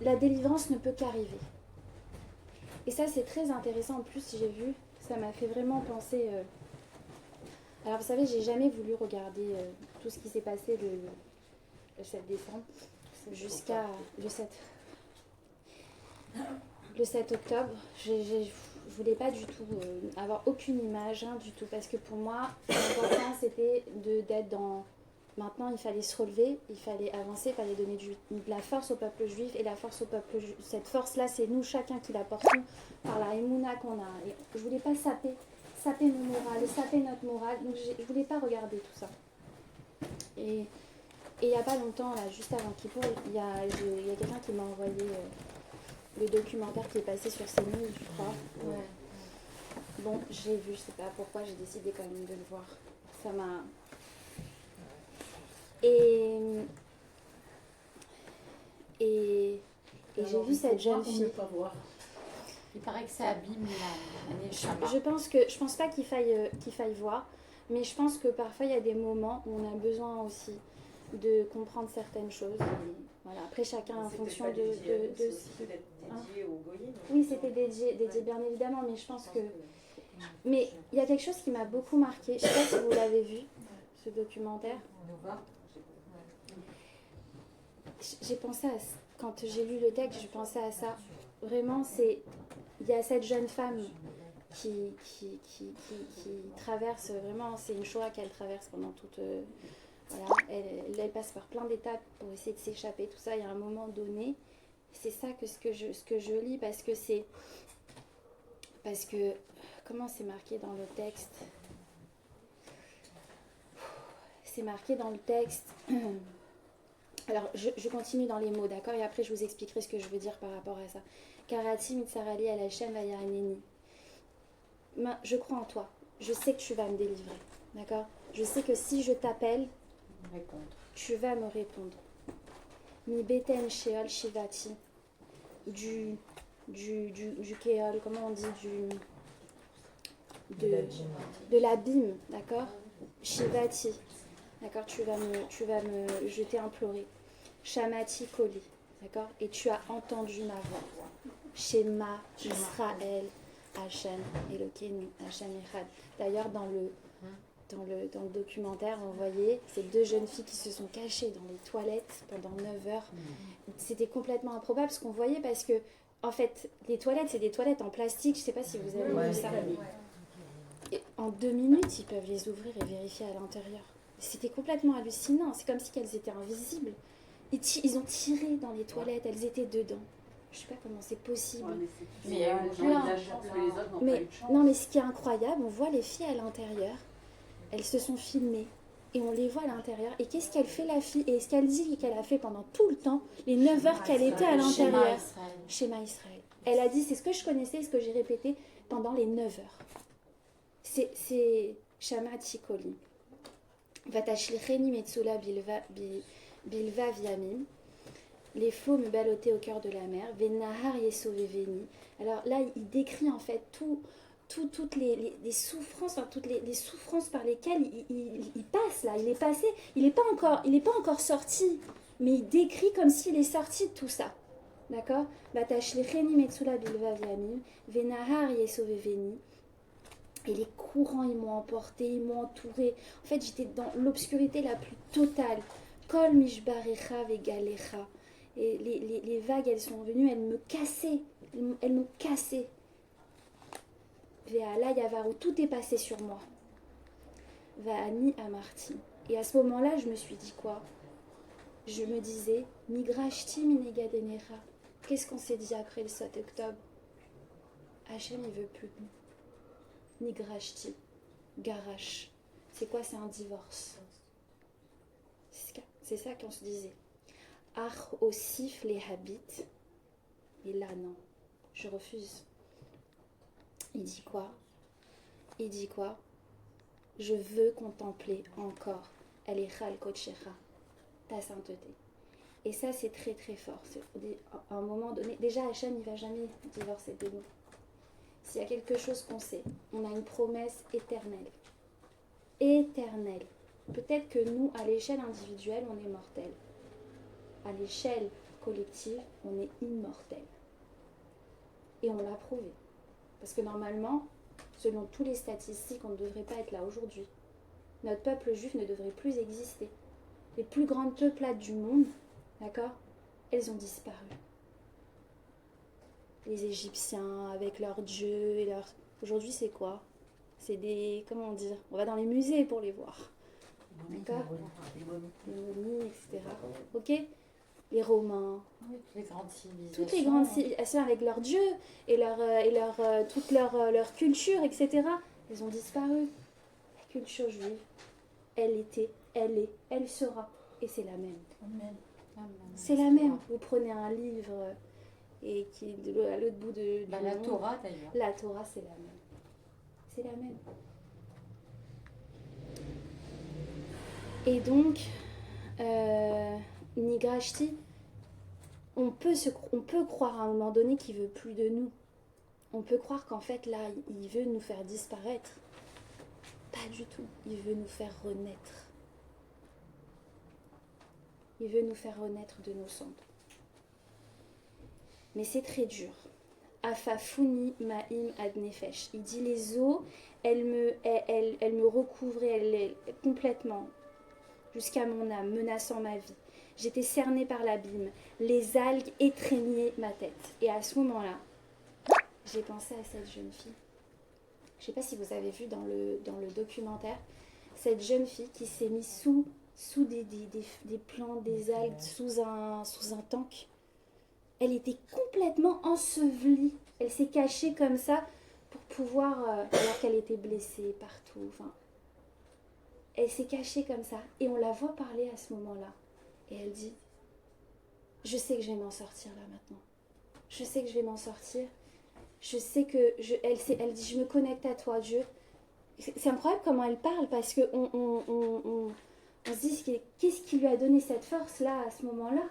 la délivrance ne peut qu'arriver. Et ça, c'est très intéressant. En plus, j'ai vu, ça m'a fait vraiment penser... Alors, vous savez, j'ai jamais voulu regarder tout ce qui s'est passé le 7 décembre jusqu'à le 7 octobre. Je voulais pas du tout avoir aucune image, hein, du tout, parce que pour moi, l'important c'était d'être dans... Maintenant, il fallait se relever, il fallait avancer, il fallait donner de la force au peuple juif, et la force au peuple juif, cette force-là, c'est nous, chacun qui la portons par la émouna qu'on a. Et je voulais pas saper nos morales, saper notre morale, donc je voulais pas regarder tout ça. Et il y a pas longtemps, là, juste avant Kippour, il y a quelqu'un qui m'a envoyé... le documentaire qui est passé sur CNews, je crois. Ouais. Bon, j'ai vu, je sais pas pourquoi, j'ai décidé quand même de le voir. Ça m'a... Et j'ai vu cette jeune fille. Il paraît que ça abîme l'année Shabbat. Je pense pas qu'il faille voir, mais je pense que parfois il y a des moments où on a besoin aussi de comprendre certaines choses. Et voilà. Après, chacun en fonction de C'était peut-être dédié au goyim. Oui, c'était dédié bien évidemment, mais je pense que... Mais il y a quelque chose qui m'a beaucoup marqué. Je ne sais pas si vous l'avez vu, ce documentaire. J'ai pensé à... Quand j'ai lu le texte, je pensais à ça. Vraiment, il y a cette jeune femme qui traverse vraiment... C'est une Shoah qu'elle traverse pendant toute... Voilà, elle passe par plein d'étapes pour essayer de s'échapper, tout ça. Il y a un moment donné, c'est ça ce que je lis, parce que comment c'est marqué dans le texte? C'est marqué dans le texte. Alors, je continue dans les mots, d'accord? Et après, je vous expliquerai ce que je veux dire par rapport à ça. Karati mitzarali al Hashem vayarineni. Je crois en toi. Je sais que tu vas me délivrer, d'accord? Je sais que si je t'appelle, tu vas me répondre. Mi beten sheol shivati. Du kéol, comment on dit, de l'abîme, d'accord? Shivati, d'accord? Je t'ai imploré. Shamati koli, D'accord? Et tu as entendu ma voix. Shema Israël, Hachem Elokeinu, Hachem Echad. D'ailleurs, dans le documentaire, on voyait ces deux jeunes filles qui se sont cachées dans les toilettes pendant 9 heures. C'était complètement improbable ce qu'on voyait parce que, en fait, les toilettes, c'est des toilettes en plastique. Je ne sais pas si vous avez vu ça. Et en 2 minutes, ils peuvent les ouvrir et vérifier à l'intérieur. C'était complètement hallucinant. C'est comme si elles étaient invisibles. Ils ont tiré dans les toilettes, elles étaient dedans. Je ne sais pas comment c'est possible. Mais il y a eu des gens qui ont de la chance que les autres n'ont pas eu de chance. Non, mais ce qui est incroyable, on voit les filles à l'intérieur. Elles se sont filmées et on les voit à l'intérieur. Et qu'est-ce qu'elle fait, la fille? Et ce qu'elle dit qu'elle a fait pendant tout le temps, les 9 heures qu'elle était à l'intérieur. Shema Israël. Elle a dit, c'est ce que je connaissais, ce que j'ai répété pendant les 9 heures. C'est Shama Tikoli. Vatashlicheni Metsula Bilva Viamim. Les flots me ballottaient au cœur de la mer. Venahar Yesoveveni. Alors là, il décrit en fait toutes les souffrances, enfin, toutes les souffrances par lesquelles il passe là. Il est passé, il n'est pas encore sorti, mais il décrit comme s'il est sorti de tout ça. D'accord? Vatashlicheni Metsula Bilva Viamim. Venahar Yesoveveni. Et les courants, ils m'ont emporté, ils m'ont entouré. En fait, j'étais dans l'obscurité la plus totale. Kol mishbarecha vegalecha. Et les vagues, elles sont venues, elles me cassaient. Elles m'ont cassé. Ve'ala yavaru, tout est passé sur moi. Va'ani amarti. Et à ce moment-là, je me suis dit quoi? Je me disais, migrashti minegadenera. Qu'est-ce qu'on s'est dit après le 7 octobre? Hachem, il veut plus de nous. Nigrashti, garash. C'est quoi? C'est un divorce. C'est ça qu'on se disait. Ach osif les habits. Et là, non. Je refuse. Il dit quoi? Je veux contempler encore Elechal Kochecha, ta sainteté. Et ça, c'est très très fort. À un moment donné, déjà Hachem, il ne va jamais divorcer de nous. S'il y a quelque chose qu'on sait, on a une promesse éternelle. Éternelle. Peut-être que nous, à l'échelle individuelle, on est mortel. À l'échelle collective, on est immortel. Et on l'a prouvé. Parce que normalement, selon toutes les statistiques, on ne devrait pas être là aujourd'hui. Notre peuple juif ne devrait plus exister. Les plus grandes peuplades du monde, d'accord, elles ont disparu. Les Égyptiens, avec leurs dieux et leurs... Aujourd'hui, c'est quoi? C'est des... Comment dire? On va dans les musées pour les voir. D'accord? Les momies, etc. Ok? Les Romains. Oui, les grandes civilisations. Toutes les grandes civilisations avec leurs dieux et toute leur culture, etc. Elles ont disparu. La culture juive, elle était, elle est, elle sera. Et c'est la même. Amen. C'est la même. Vous prenez un livre... et qui est à l'autre bout de la monde. Torah d'ailleurs. La Torah, c'est la même. C'est la même. Et donc, Nigrashti, on peut croire à un moment donné qu'il veut plus de nous. On peut croire qu'en fait, là, il veut nous faire disparaître. Pas du tout. Il veut nous faire renaître. Il veut nous faire renaître de nos cendres. Mais c'est très dur. Afafuni ma'im ad nefesh. Il dit les eaux, elles me recouvraient complètement jusqu'à mon âme, menaçant ma vie. J'étais cernée par l'abîme. Les algues étreignaient ma tête. Et à ce moment-là, j'ai pensé à cette jeune fille. Je ne sais pas si vous avez vu dans le documentaire, cette jeune fille qui s'est mise sous des plantes, des algues, sous un tank. Elle était complètement ensevelie. Elle s'est cachée comme ça pour pouvoir, alors qu'elle était blessée partout. Enfin, elle s'est cachée comme ça. Et on la voit parler à ce moment-là. Et elle dit, je sais que je vais m'en sortir là maintenant. Je sais que je vais m'en sortir. Je sais que... Elle dit, je me connecte à toi, Dieu. C'est incroyable comment elle parle parce qu'on se dit, qu'est-ce qui lui a donné cette force-là à ce moment-là?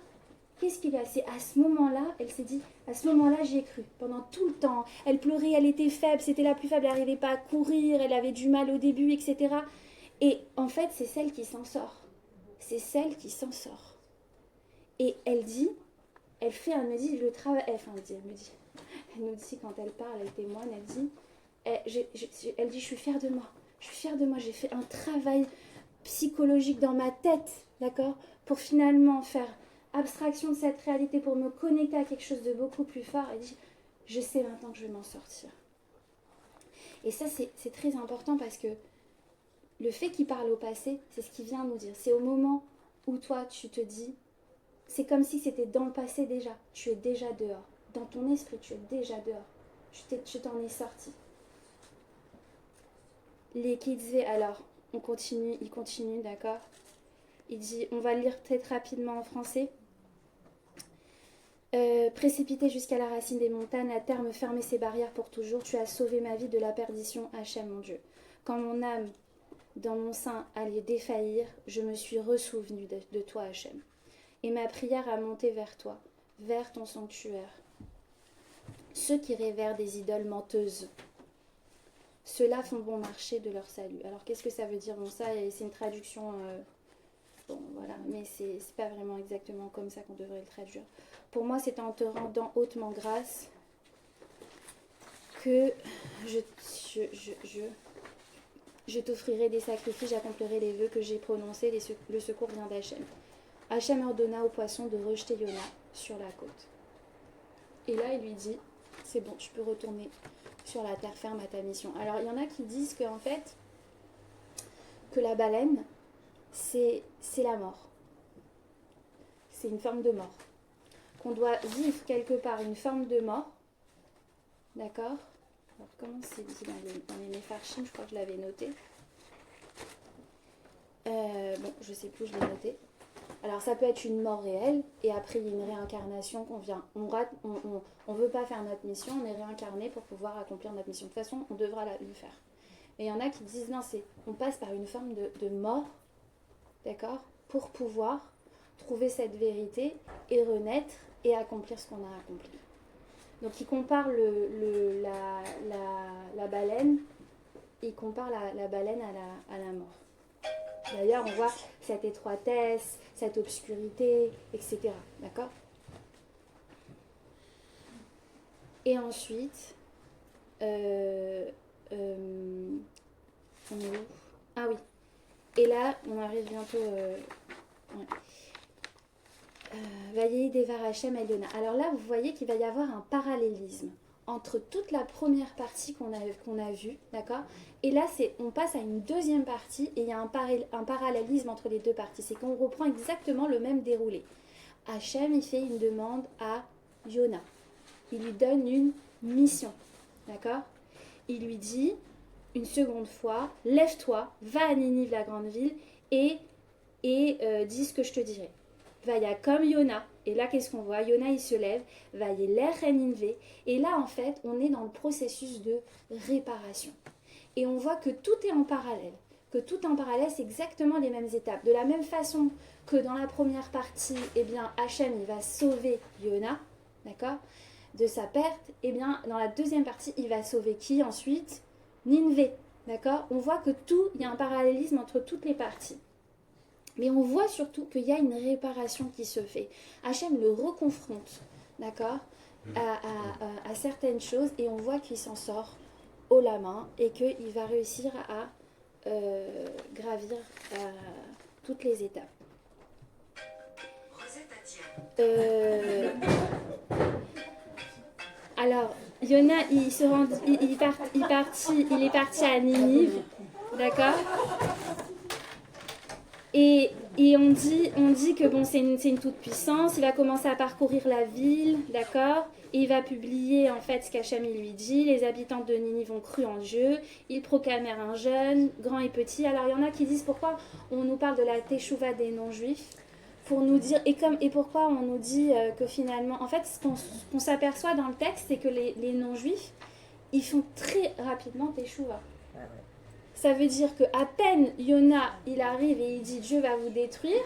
Qu'est-ce qu'il y a? C'est à ce moment-là, elle s'est dit, à ce moment-là, j'y ai cru. Pendant tout le temps, elle pleurait, elle était faible, c'était la plus faible, elle n'arrivait pas à courir, elle avait du mal au début, etc. Et en fait, c'est celle qui s'en sort. C'est celle qui s'en sort. Et elle dit, elle me dit le travail, elle nous dit quand elle parle, elle témoigne, elle dit, elle dit je suis fière de moi, j'ai fait un travail psychologique dans ma tête, d'accord, pour finalement faire abstraction de cette réalité, pour me connecter à quelque chose de beaucoup plus fort. Elle dit, je sais maintenant que je vais m'en sortir. Et ça, c'est très important parce que le fait qu'il parle au passé, c'est ce qu'il vient nous dire. C'est au moment où toi, tu te dis, c'est comme si c'était dans le passé déjà. Tu es déjà dehors. Dans ton esprit, tu es déjà dehors. Tu t'en es sorti. Les Kids, alors, il continue, d'accord. Il dit, on va le lire peut-être rapidement en français. Précipité jusqu'à la racine des montagnes, à terme fermer ses barrières pour toujours, tu as sauvé ma vie de la perdition, Hachem mon Dieu. Quand mon âme dans mon sein allait défaillir, je me suis ressouvenue de toi, Hachem. Et ma prière a monté vers toi, vers ton sanctuaire. Ceux qui révèrent des idoles menteuses, ceux-là font bon marché de leur salut. Alors qu'est-ce que ça veut dire? Bon, ça, c'est une traduction... Bon, voilà, mais c'est pas vraiment exactement comme ça qu'on devrait le traduire. Pour moi, c'est en te rendant hautement grâce que je t'offrirai des sacrifices, j'accomplirai les vœux que j'ai prononcés, le secours vient d'Hachem. Hachem ordonna au poisson de rejeter Yona sur la côte. Et là, il lui dit, c'est bon, tu peux retourner sur la terre ferme à ta mission. Alors, il y en a qui disent qu'en fait, que la baleine, c'est la mort. C'est une forme de mort. Qu'on doit vivre quelque part une forme de mort. D'accord? Alors, comment c'est dit dans les Mefarshim? Je crois que je l'avais noté. Bon, je sais plus, je l'ai noté. Alors, ça peut être une mort réelle, et après, il y a une réincarnation qu'on vient. On veut pas faire notre mission, on est réincarné pour pouvoir accomplir notre mission. De toute façon, on devra le faire. Et il y en a qui disent, non, on passe par une forme de mort, d'accord, pour pouvoir trouver cette vérité et renaître et accomplir ce qu'on a accompli. Donc il compare la baleine, il compare la baleine à la mort. D'ailleurs, on voit cette étroitesse, cette obscurité, etc. D'accord? Et ensuite, on est où? Ah oui. Et là, on arrive bientôt... Vaillez Devar Hachem El Yona. Alors là, vous voyez qu'il va y avoir un parallélisme entre toute la première partie qu'on a vue, d'accord? Et là, on passe à une deuxième partie et il y a un parallélisme entre les deux parties. C'est qu'on reprend exactement le même déroulé. Hachem, il fait une demande à Yona. Il lui donne une mission, d'accord? Il lui dit une seconde fois, lève-toi, va à Ninive, la grande ville, et dis ce que je te dirai. Vaya comme Yona, et là qu'est-ce qu'on voit? Yona il se lève, Vaye l'er Ninive, et là en fait on est dans le processus de réparation. Et on voit que tout est en parallèle, c'est exactement les mêmes étapes. De la même façon que dans la première partie, eh bien Hachem il va sauver Yona, d'accord, de sa perte, eh bien dans la deuxième partie il va sauver qui ensuite? Ninive, d'accord. On voit que il y a un parallélisme entre toutes les parties. Mais on voit surtout qu'il y a une réparation qui se fait. Hachem le reconfronte, d'accord, à certaines choses, et on voit qu'il s'en sort haut la main et qu'il va réussir à gravir toutes les étapes. Alors, Yona, il est parti à Ninive, d'accord. Et on dit que bon, c'est une toute-puissance, il va commencer à parcourir la ville, d'accord, et il va publier en fait ce qu'Hachem lui dit, les habitants de Ninive ont cru en Dieu, ils proclamèrent un jeûne, grand et petit. Alors il y en a qui disent pourquoi on nous parle de la teshuva des non-juifs, pour nous dire, et pourquoi on nous dit que finalement, en fait ce qu'on s'aperçoit dans le texte, c'est que les non-juifs, ils font très rapidement teshuva. Ça veut dire qu'à peine Yona, il arrive et il dit Dieu va vous détruire,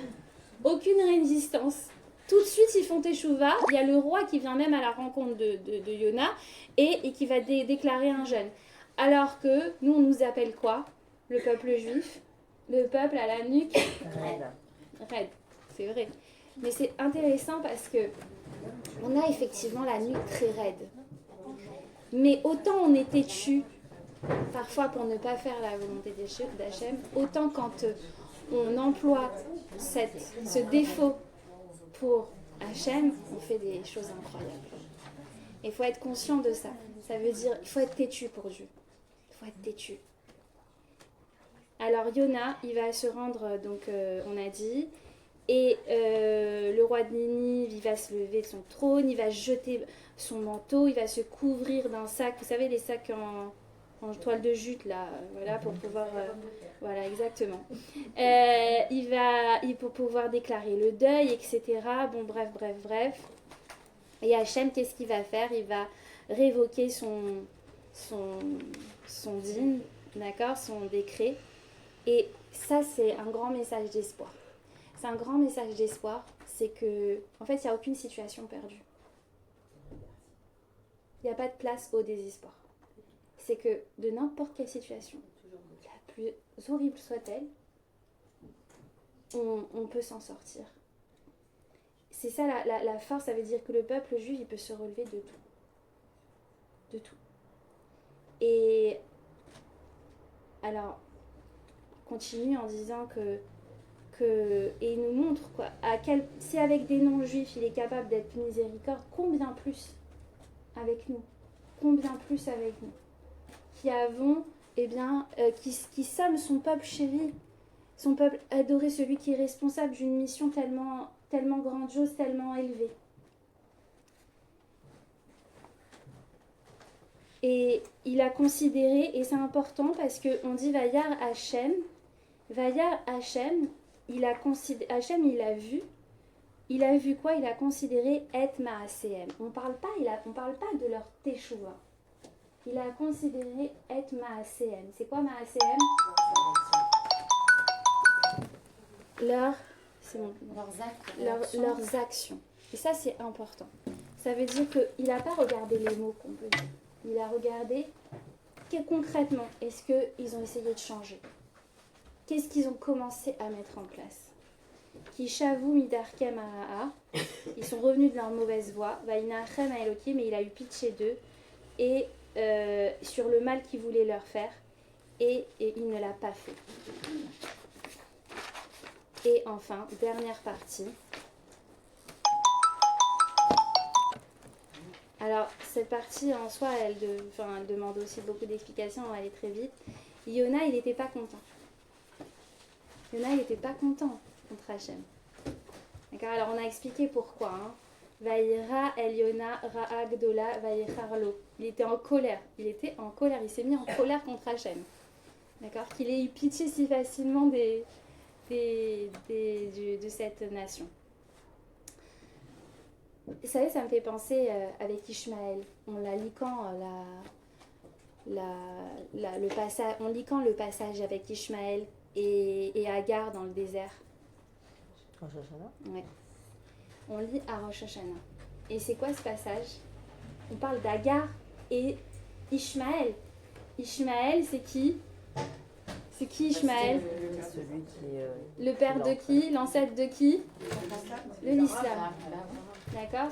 aucune résistance. Tout de suite, ils font teshuva. Il y a le roi qui vient même à la rencontre de Yona et qui va déclarer un jeûne. Alors que nous, on nous appelle quoi? Le peuple juif, le peuple à la nuque raide. C'est vrai. Mais c'est intéressant parce que on a effectivement la nuque très raide. Mais autant on est têtu, parfois pour ne pas faire la volonté d'Hachem, autant quand on emploie ce défaut pour Hachem, on fait des choses incroyables. Il faut être conscient de ça. Ça veut dire il faut être têtu pour Dieu. Il faut être têtu. Alors Yona, il va se rendre, donc on a dit, et le roi de Ninive, il va se lever de son trône, il va jeter son manteau, il va se couvrir d'un sac, vous savez les sacs en toile de jute là, voilà, pour pouvoir, voilà exactement. Pour pouvoir déclarer le deuil, etc. Bon bref. Et Hachem, qu'est-ce qu'il va faire? Il va révoquer son dîne, d'accord, son décret. Et ça, c'est un grand message d'espoir. C'est un grand message d'espoir, c'est que, en fait, il n'y a aucune situation perdue. Il n'y a pas de place au désespoir. C'est que de n'importe quelle situation, la plus horrible soit-elle, on peut s'en sortir. C'est ça la force, ça veut dire que le peuple juif, il peut se relever de tout. De tout. Et alors, continue en disant et il nous montre quoi, si avec des non-juifs il est capable d'être miséricorde, combien plus avec nous, qui avons, qui sommes son peuple chéri, son peuple adoré, celui qui est responsable d'une mission tellement grandiose, tellement élevée. Et il a considéré, et c'est important parce qu'on dit Vayar Hachem, Hachem, il a vu quoi? Il a considéré Et Maasehem. On parle pas de leur Teshuva. Il a considéré Et Maasehem. C'est quoi Maasehem? Leurs actions. Et ça, c'est important. Ça veut dire qu'il n'a pas regardé les mots qu'on peut dire. Il a regardé concrètement, est-ce qu'ils ont essayé de changer? Qu'est-ce qu'ils ont commencé à mettre en place? Qui shavou midarkem aa, ils sont revenus de leur mauvaise voie. Vainachem a Elohim, mais il a eu pitié d'eux et sur le mal qu'il voulait leur faire, et il ne l'a pas fait. Et enfin, dernière partie. Alors, cette partie en soi, elle demande aussi beaucoup d'explications, on va aller très vite. Yona, il n'était pas content. Yona, il n'était pas content contre Hachem. D'accord. Alors, on a expliqué pourquoi. Vaïra el Yona ra'a gdola vaïcharlo. Il était en colère. Il s'est mis en colère contre Hachem. D'accord. Qu'il ait eu pitié si facilement de cette nation. Vous savez, ça me fait penser avec Ishmaël, en la liquant le passage avec Ishmaël et Agar dans le désert. Rosh Hashanah. Ouais. On lit à Rosh Hashanah. Et c'est quoi ce passage? On parle d'Agar et Ishmaël. Ishmaël, c'est qui? C'est qui Ishmaël? Celui qui est le père de qui? L'ancêtre de qui? De l'islam. D'accord?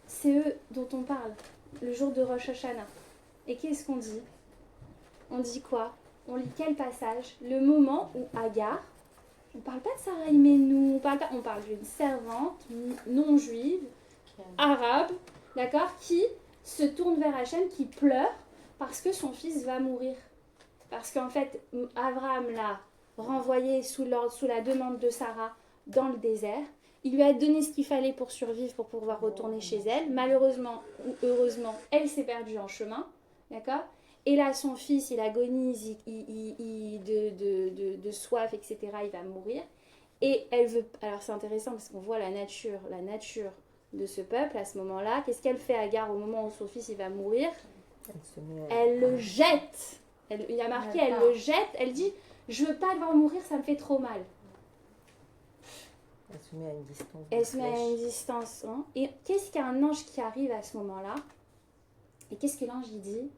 C'est eux dont on parle le jour de Rosh Hashanah. Et qu'est-ce qu'on dit? On dit quoi? On lit quel passage? Le moment où Agar, on parle pas de Sarah Imenou, on parle d'une servante non juive, arabe, d'accord, qui se tourne vers Hachem, qui pleure parce que son fils va mourir. Parce qu'en fait, Abraham l'a renvoyé sous la demande de Sarah dans le désert. Il lui a donné ce qu'il fallait pour survivre, pour pouvoir retourner chez elle. Malheureusement ou heureusement, elle s'est perdue en chemin. D'accord? Et là, son fils, il agonise de soif, etc. Il va mourir. Et elle veut... Alors, c'est intéressant parce qu'on voit la nature de ce peuple à ce moment-là. Qu'est-ce qu'elle fait, Agar, au moment où son fils il va mourir? Elle le jette. Il y a marqué, elle le jette. Elle dit, je veux pas devoir mourir, ça me fait trop mal. Elle se met à une distance. Elle se met à une distance. Hein. Et qu'est-ce qu'il y a un ange qui arrive à ce moment-là? Et qu'est-ce que l'ange il dit?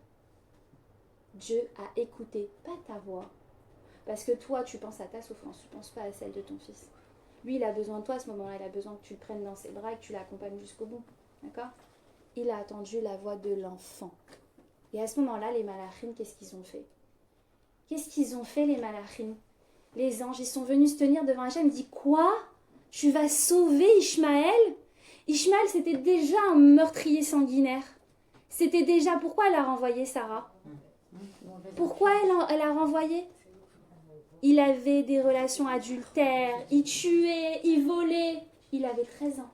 Dieu a écouté, pas ta voix. Parce que toi, tu penses à ta souffrance, tu ne penses pas à celle de ton fils. Lui, il a besoin de toi à ce moment-là. Il a besoin que tu le prennes dans ses bras et que tu l'accompagnes jusqu'au bout. D'accord? Il a attendu la voix de l'enfant. Et à ce moment-là, les malachim, qu'est-ce qu'ils ont fait? Qu'est-ce qu'ils ont fait, les malachim? Les anges, ils sont venus se tenir devant Hachem. Ils disent, quoi? Tu vas sauver Ishmaël? Ishmaël, c'était déjà un meurtrier sanguinaire. C'était déjà... Pourquoi elle a renvoyé Sarah? Pourquoi elle a renvoyé? Il avait des relations adultères, il tuait, il volait. Il avait 13 ans.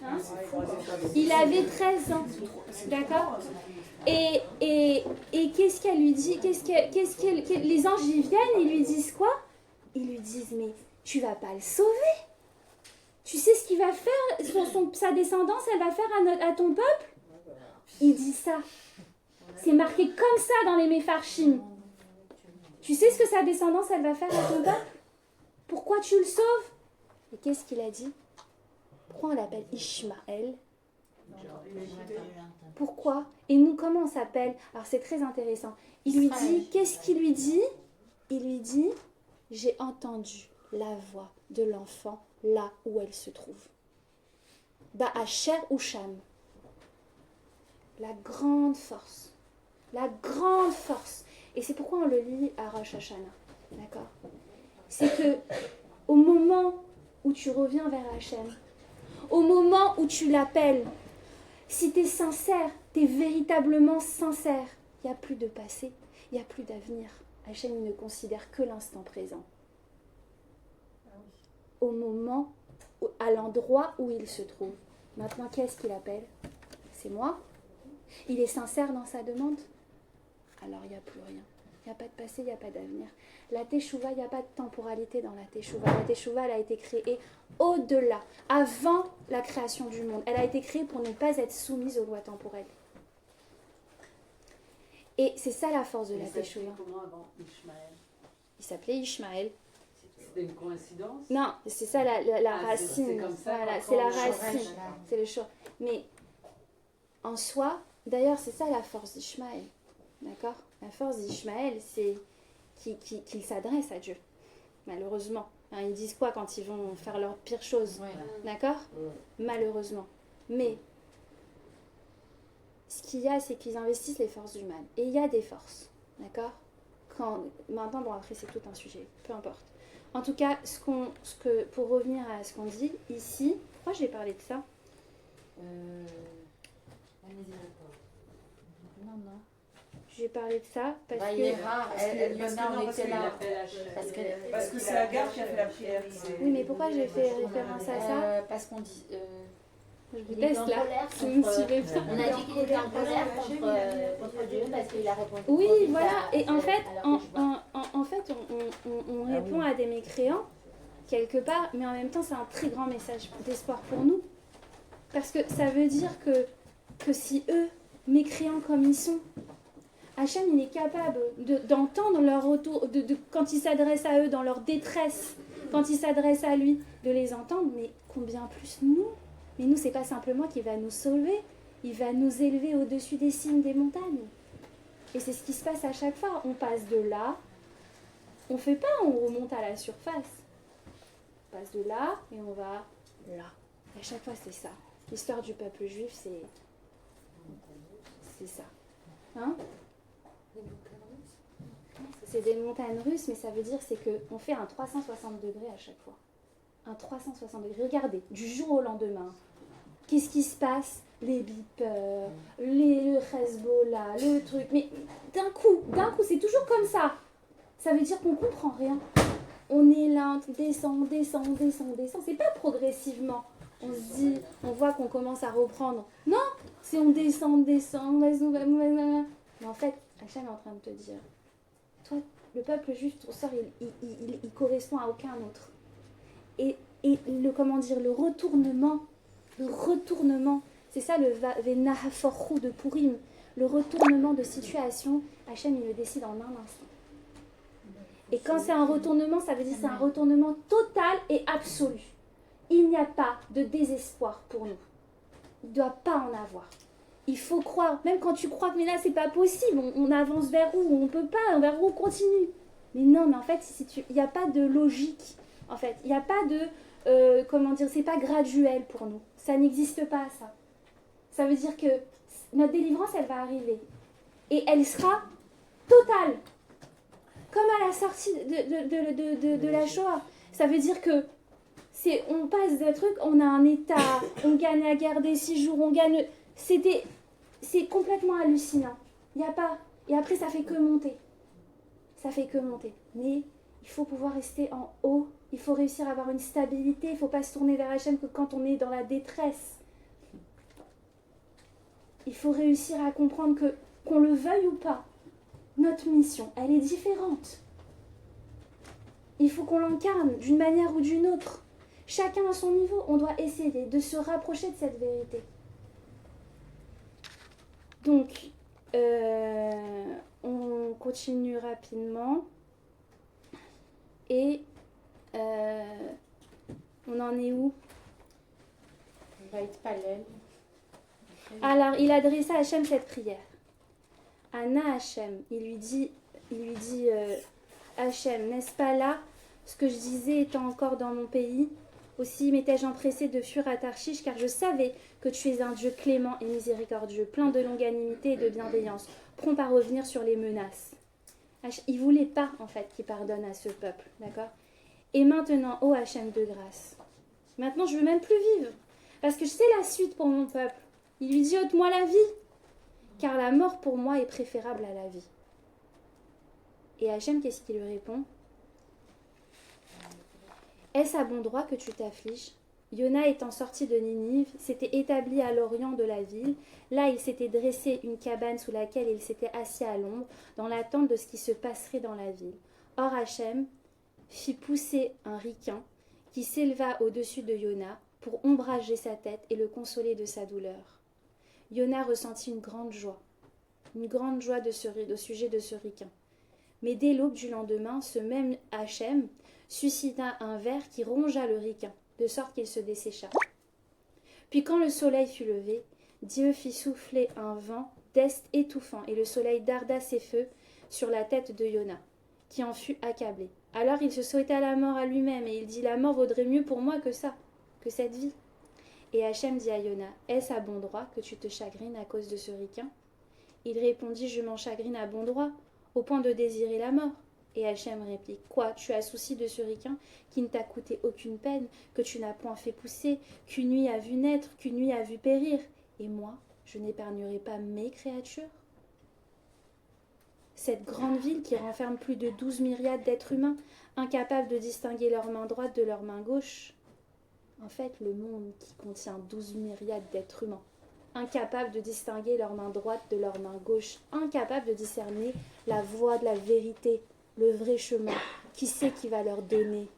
Hein? Il avait 13 ans. D'accord? Et qu'est-ce qu'elle lui dit? Les anges, ils viennent, ils lui disent quoi? Ils lui disent, mais tu vas pas le sauver. Tu sais ce qu'il va faire, sa descendance, elle va faire à ton peuple? Il dit ça. C'est marqué comme ça dans les Mefarshim. Tu sais ce que sa descendance, elle va faire à ton peuple? Pourquoi tu le sauves? Et qu'est-ce qu'il a dit? Pourquoi on l'appelle Ishmaël? Pourquoi? Et nous, comment on s'appelle? Alors c'est très intéressant. Il lui dit, qu'est-ce qu'il lui dit? Il lui dit, j'ai entendu la voix de l'enfant là où elle se trouve. Ba'asher Usham. La grande force. La grande force. Et c'est pourquoi on le lit à Rosh Hashanah. D'accord? C'est que au moment où tu reviens vers Hachem, au moment où tu l'appelles, si tu es sincère, tu es véritablement sincère, il n'y a plus de passé, il n'y a plus d'avenir. Hachem ne considère que l'instant présent. Au moment, à l'endroit où il se trouve. Maintenant, qu'est-ce qu'il appelle? C'est moi. Il est sincère dans sa demande. Alors il n'y a plus rien. Il n'y a pas de passé, il n'y a pas d'avenir. La Teshuvah, il n'y a pas de temporalité dans la Teshuvah. La Teshuvah, elle a été créée au-delà, avant la création du monde. Elle a été créée pour ne pas être soumise aux lois temporelles. Et c'est ça la force de la Teshuvah. Comment avant Ishmaël? Il s'appelait Ishmaël. C'était une coïncidence? Non, c'est ça la racine. C'est comme ça. Voilà, c'est la racine. C'est le choix. Mais en soi, d'ailleurs, c'est ça la force d'Ishmaël. D'accord? La force d'Ishmaël, c'est qu'il s'adresse à Dieu. Malheureusement. Hein, ils disent quoi quand ils vont faire leurs pires choses? D'accord? Malheureusement. Mais ce qu'il y a, c'est qu'ils investissent les forces du mal. Et il y a des forces. D'accord? Maintenant, bon, après, c'est tout un sujet. Peu importe. En tout cas, pour revenir à ce qu'on dit ici, pourquoi j'ai parlé de ça? Non. J'ai parlé de ça parce que... Yéra, on était là. Parce que c'est Agar qui a fait la prière. Oui, mais pourquoi j'ai fait référence à ça? Parce qu'on dit... Je vous il était teste en là. colère Si vous me contre- suivez bien. On a dit qu'il était en colère contre Dieu parce qu'il a répondu. Oui, trop vite voilà. à- Et en fait, alors que je vois. en fait, on répond à des mécréants quelque part, mais en même temps, c'est un très grand message d'espoir pour nous. Parce que ça veut dire que si eux, mécréants comme ils sont, Hachem, il est capable d'entendre leur retour, quand ils s'adressent à eux dans leur détresse, quand ils s'adressent à lui, de les entendre, mais combien plus nous? Mais nous, c'est pas simplement qu'il va nous sauver, il va nous élever au-dessus des cimes des montagnes. Et c'est ce qui se passe à chaque fois. On passe de là, on fait pas, on remonte à la surface. On passe de là et on va là. Et à chaque fois, c'est ça. L'histoire du peuple juif, c'est ça. Hein? C'est des montagnes russes, mais ça veut dire c'est qu'on fait un 360 degrés à chaque fois. Un 360 degrés. Regardez, du jour au lendemain, qu'est-ce qui se passe? Les beepers, le Hezbollah, le truc. Mais d'un coup, c'est toujours comme ça. Ça veut dire qu'on comprend rien. On est là, on descend. C'est pas progressivement. On se dit, on voit qu'on commence à reprendre. Non, c'est on descend. Mais en fait, Hachem est en train de te dire, toi, le peuple juif, ton sort, il correspond à aucun autre. Et le retournement, c'est ça le Venahaforhu de Purim, le retournement de situation, Hachem, il le décide en un instant. Et quand c'est un retournement, ça veut dire que c'est un retournement total et absolu. Il n'y a pas de désespoir pour nous. Il ne doit pas en avoir. Il faut croire, même quand tu crois que mais là c'est pas possible, on avance vers où, on peut pas, vers où on continue. Mais non, mais en fait, il n'y a pas de logique. en fait. Il n'y a pas de, comment dire, c'est pas graduel pour nous. Ça n'existe pas, ça. Ça veut dire que notre délivrance, elle va arriver. Et elle sera totale. Comme à la sortie de la Shoah. Ça veut dire que on passe d'un truc, on a un état, on gagne la guerre des 6 jours, on gagne... C'est complètement hallucinant. Il n'y a pas... Et après, ça fait que monter. Ça fait que monter. Mais il faut pouvoir rester en haut. Il faut réussir à avoir une stabilité. Il ne faut pas se tourner vers Hachem que quand on est dans la détresse. Il faut réussir à comprendre que, qu'on le veuille ou pas, notre mission, elle est différente. Il faut qu'on l'incarne d'une manière ou d'une autre. Chacun à son niveau, on doit essayer de se rapprocher de cette vérité. Donc, on continue rapidement. Et on en est où? On va être palais. Alors, il adressa à Hachem cette prière. Anna Hachem, il lui dit Hachem, n'est-ce pas là ce que je disais étant encore dans mon pays? Aussi m'étais-je empressé de fuir à Tarshish, car je savais que tu es un Dieu clément et miséricordieux, plein de longanimité et de bienveillance, prompt à revenir sur les menaces. Il ne voulait pas, en fait, qu'il pardonne à ce peuple, d'accord? Et maintenant, ô Hachem de grâce, maintenant je ne veux même plus vivre, parce que je sais la suite pour mon peuple. Il lui dit, ôte-moi la vie, car la mort pour moi est préférable à la vie. Et Hachem, qu'est-ce qu'il lui répond? Est-ce à bon droit que tu t'affliges? Yona étant sorti de Ninive, s'était établi à l'orient de la ville. Là, il s'était dressé une cabane sous laquelle il s'était assis à l'ombre, dans l'attente de ce qui se passerait dans la ville. Or, Hachem fit pousser un riquin qui s'éleva au-dessus de Yona pour ombrager sa tête et le consoler de sa douleur. Yona ressentit une grande joie au sujet de ce riquin. Mais dès l'aube du lendemain, ce même Hachem suscita un ver qui rongea le riquin, de sorte qu'il se dessécha. Puis quand le soleil fut levé, Dieu fit souffler un vent d'est étouffant, et le soleil darda ses feux sur la tête de Yona, qui en fut accablé. Alors il se souhaita la mort à lui-même, et il dit, la mort vaudrait mieux pour moi que ça, que cette vie. Et Hachem dit à Yona, est-ce à bon droit que tu te chagrines à cause de ce riquin? Il répondit, je m'en chagrine à bon droit, au point de désirer la mort. Et Hachem réplique, quoi, tu as souci de ce riquin qui ne t'a coûté aucune peine, que tu n'as point fait pousser, qu'une nuit a vu naître, qu'une nuit a vu périr. Et moi, je n'épargnerai pas mes créatures? Cette grande ville qui renferme plus de 12 myriades d'êtres humains, incapables de distinguer leur main droite de leur main gauche. En fait, le monde qui contient 12 myriades d'êtres humains, incapables de distinguer leur main droite de leur main gauche, incapables de discerner la voie de la vérité, le vrai chemin. Qui sait qui va leur donner?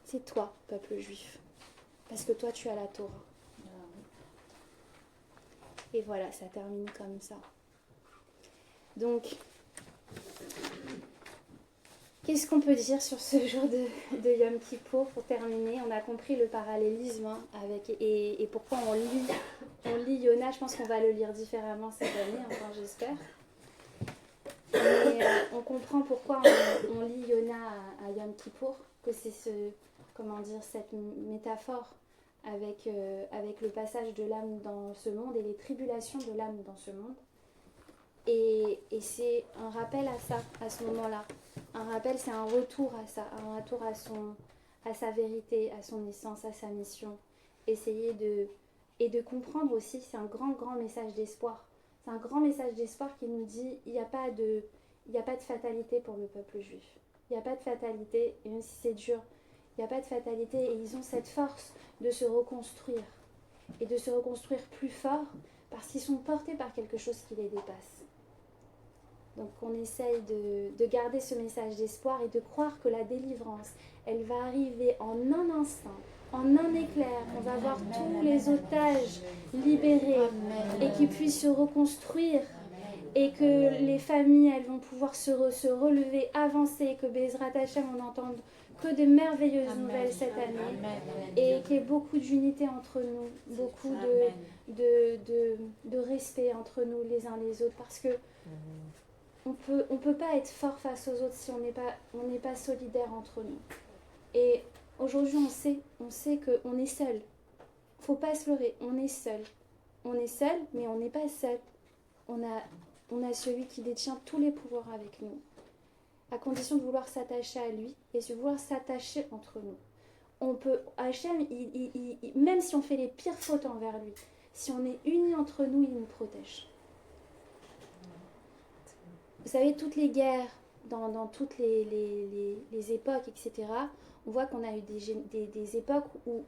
C'est toi, peuple juif. Parce que toi, tu as la Torah. Et voilà, ça termine comme ça. Donc, qu'est-ce qu'on peut dire sur ce jour de Yom Kippour pour terminer? On a compris le parallélisme et pourquoi on lit Yona. Je pense qu'on va le lire différemment cette année, enfin j'espère. Mais on comprend pourquoi on lit Yona à Yom Kippour, que c'est cette métaphore avec le passage de l'âme dans ce monde et les tribulations de l'âme dans ce monde. Et c'est un rappel à ça, à ce moment-là. Un rappel, c'est un retour à ça, un retour à sa vérité, à son essence, à sa mission. Essayer de comprendre aussi, c'est un grand, grand message d'espoir. C'est un grand message d'espoir qui nous dit, il n'y a pas de fatalité pour le peuple juif. Il n'y a pas de fatalité, et même si c'est dur, il n'y a pas de fatalité, et ils ont cette force de se reconstruire. Et de se reconstruire plus fort, parce qu'ils sont portés par quelque chose qui les dépasse. Donc on essaye de garder ce message d'espoir et de croire que la délivrance, elle va arriver en un instant, en un éclair. On va voir tous les otages libérés et qu'ils puissent se reconstruire et que les familles, elles vont pouvoir se relever, avancer, que Bezrat Hashem, on n'entende que de merveilleuses nouvelles cette année et qu'il y ait beaucoup d'unité entre nous, beaucoup de respect entre nous les uns les autres, parce que on peut pas être fort face aux autres si on n'est pas solidaire entre nous. Et aujourd'hui, on sait qu'on est seul. Faut pas se leurrer, on est seul. On est seul, mais on n'est pas seul. On a celui qui détient tous les pouvoirs avec nous, à condition de vouloir s'attacher à lui et de vouloir s'attacher entre nous. On peut, Hachem, même si on fait les pires fautes envers lui, si on est unis entre nous, il nous protège. Vous savez, toutes les guerres, dans toutes les époques, etc., on voit qu'on a eu des époques où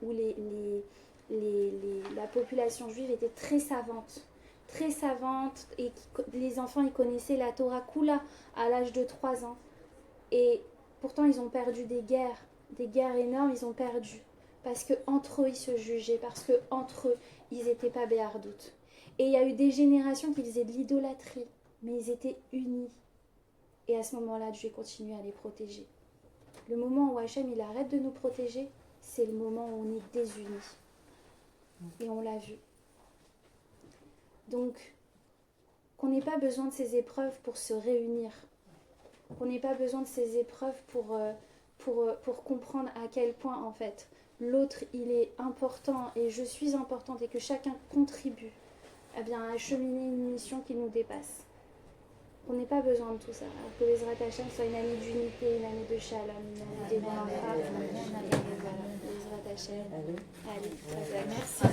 la population juive était très savante, et les enfants, ils connaissaient la Torah Kula à l'âge de 3 ans. Et pourtant, ils ont perdu des guerres énormes, ils ont perdu. Parce qu'entre eux, ils se jugeaient, parce qu'entre eux, ils n'étaient pas béardoutes. Et il y a eu des générations qui faisaient de l'idolâtrie, mais ils étaient unis. Et à ce moment-là, Dieu continue à les protéger. Le moment où Hachem, il arrête de nous protéger, c'est le moment où on est désunis. Et on l'a vu. Donc, qu'on n'ait pas besoin de ces épreuves pour se réunir. Qu'on n'ait pas besoin de ces épreuves pour comprendre à quel point, en fait, l'autre, il est important et je suis importante et que chacun contribue à acheminer une mission qui nous dépasse. On n'a pas besoin de tout ça. Alors que les Hashem soit une année d'unité, une année de shalom, une année de bracha. Les Hashem. Allez, merci.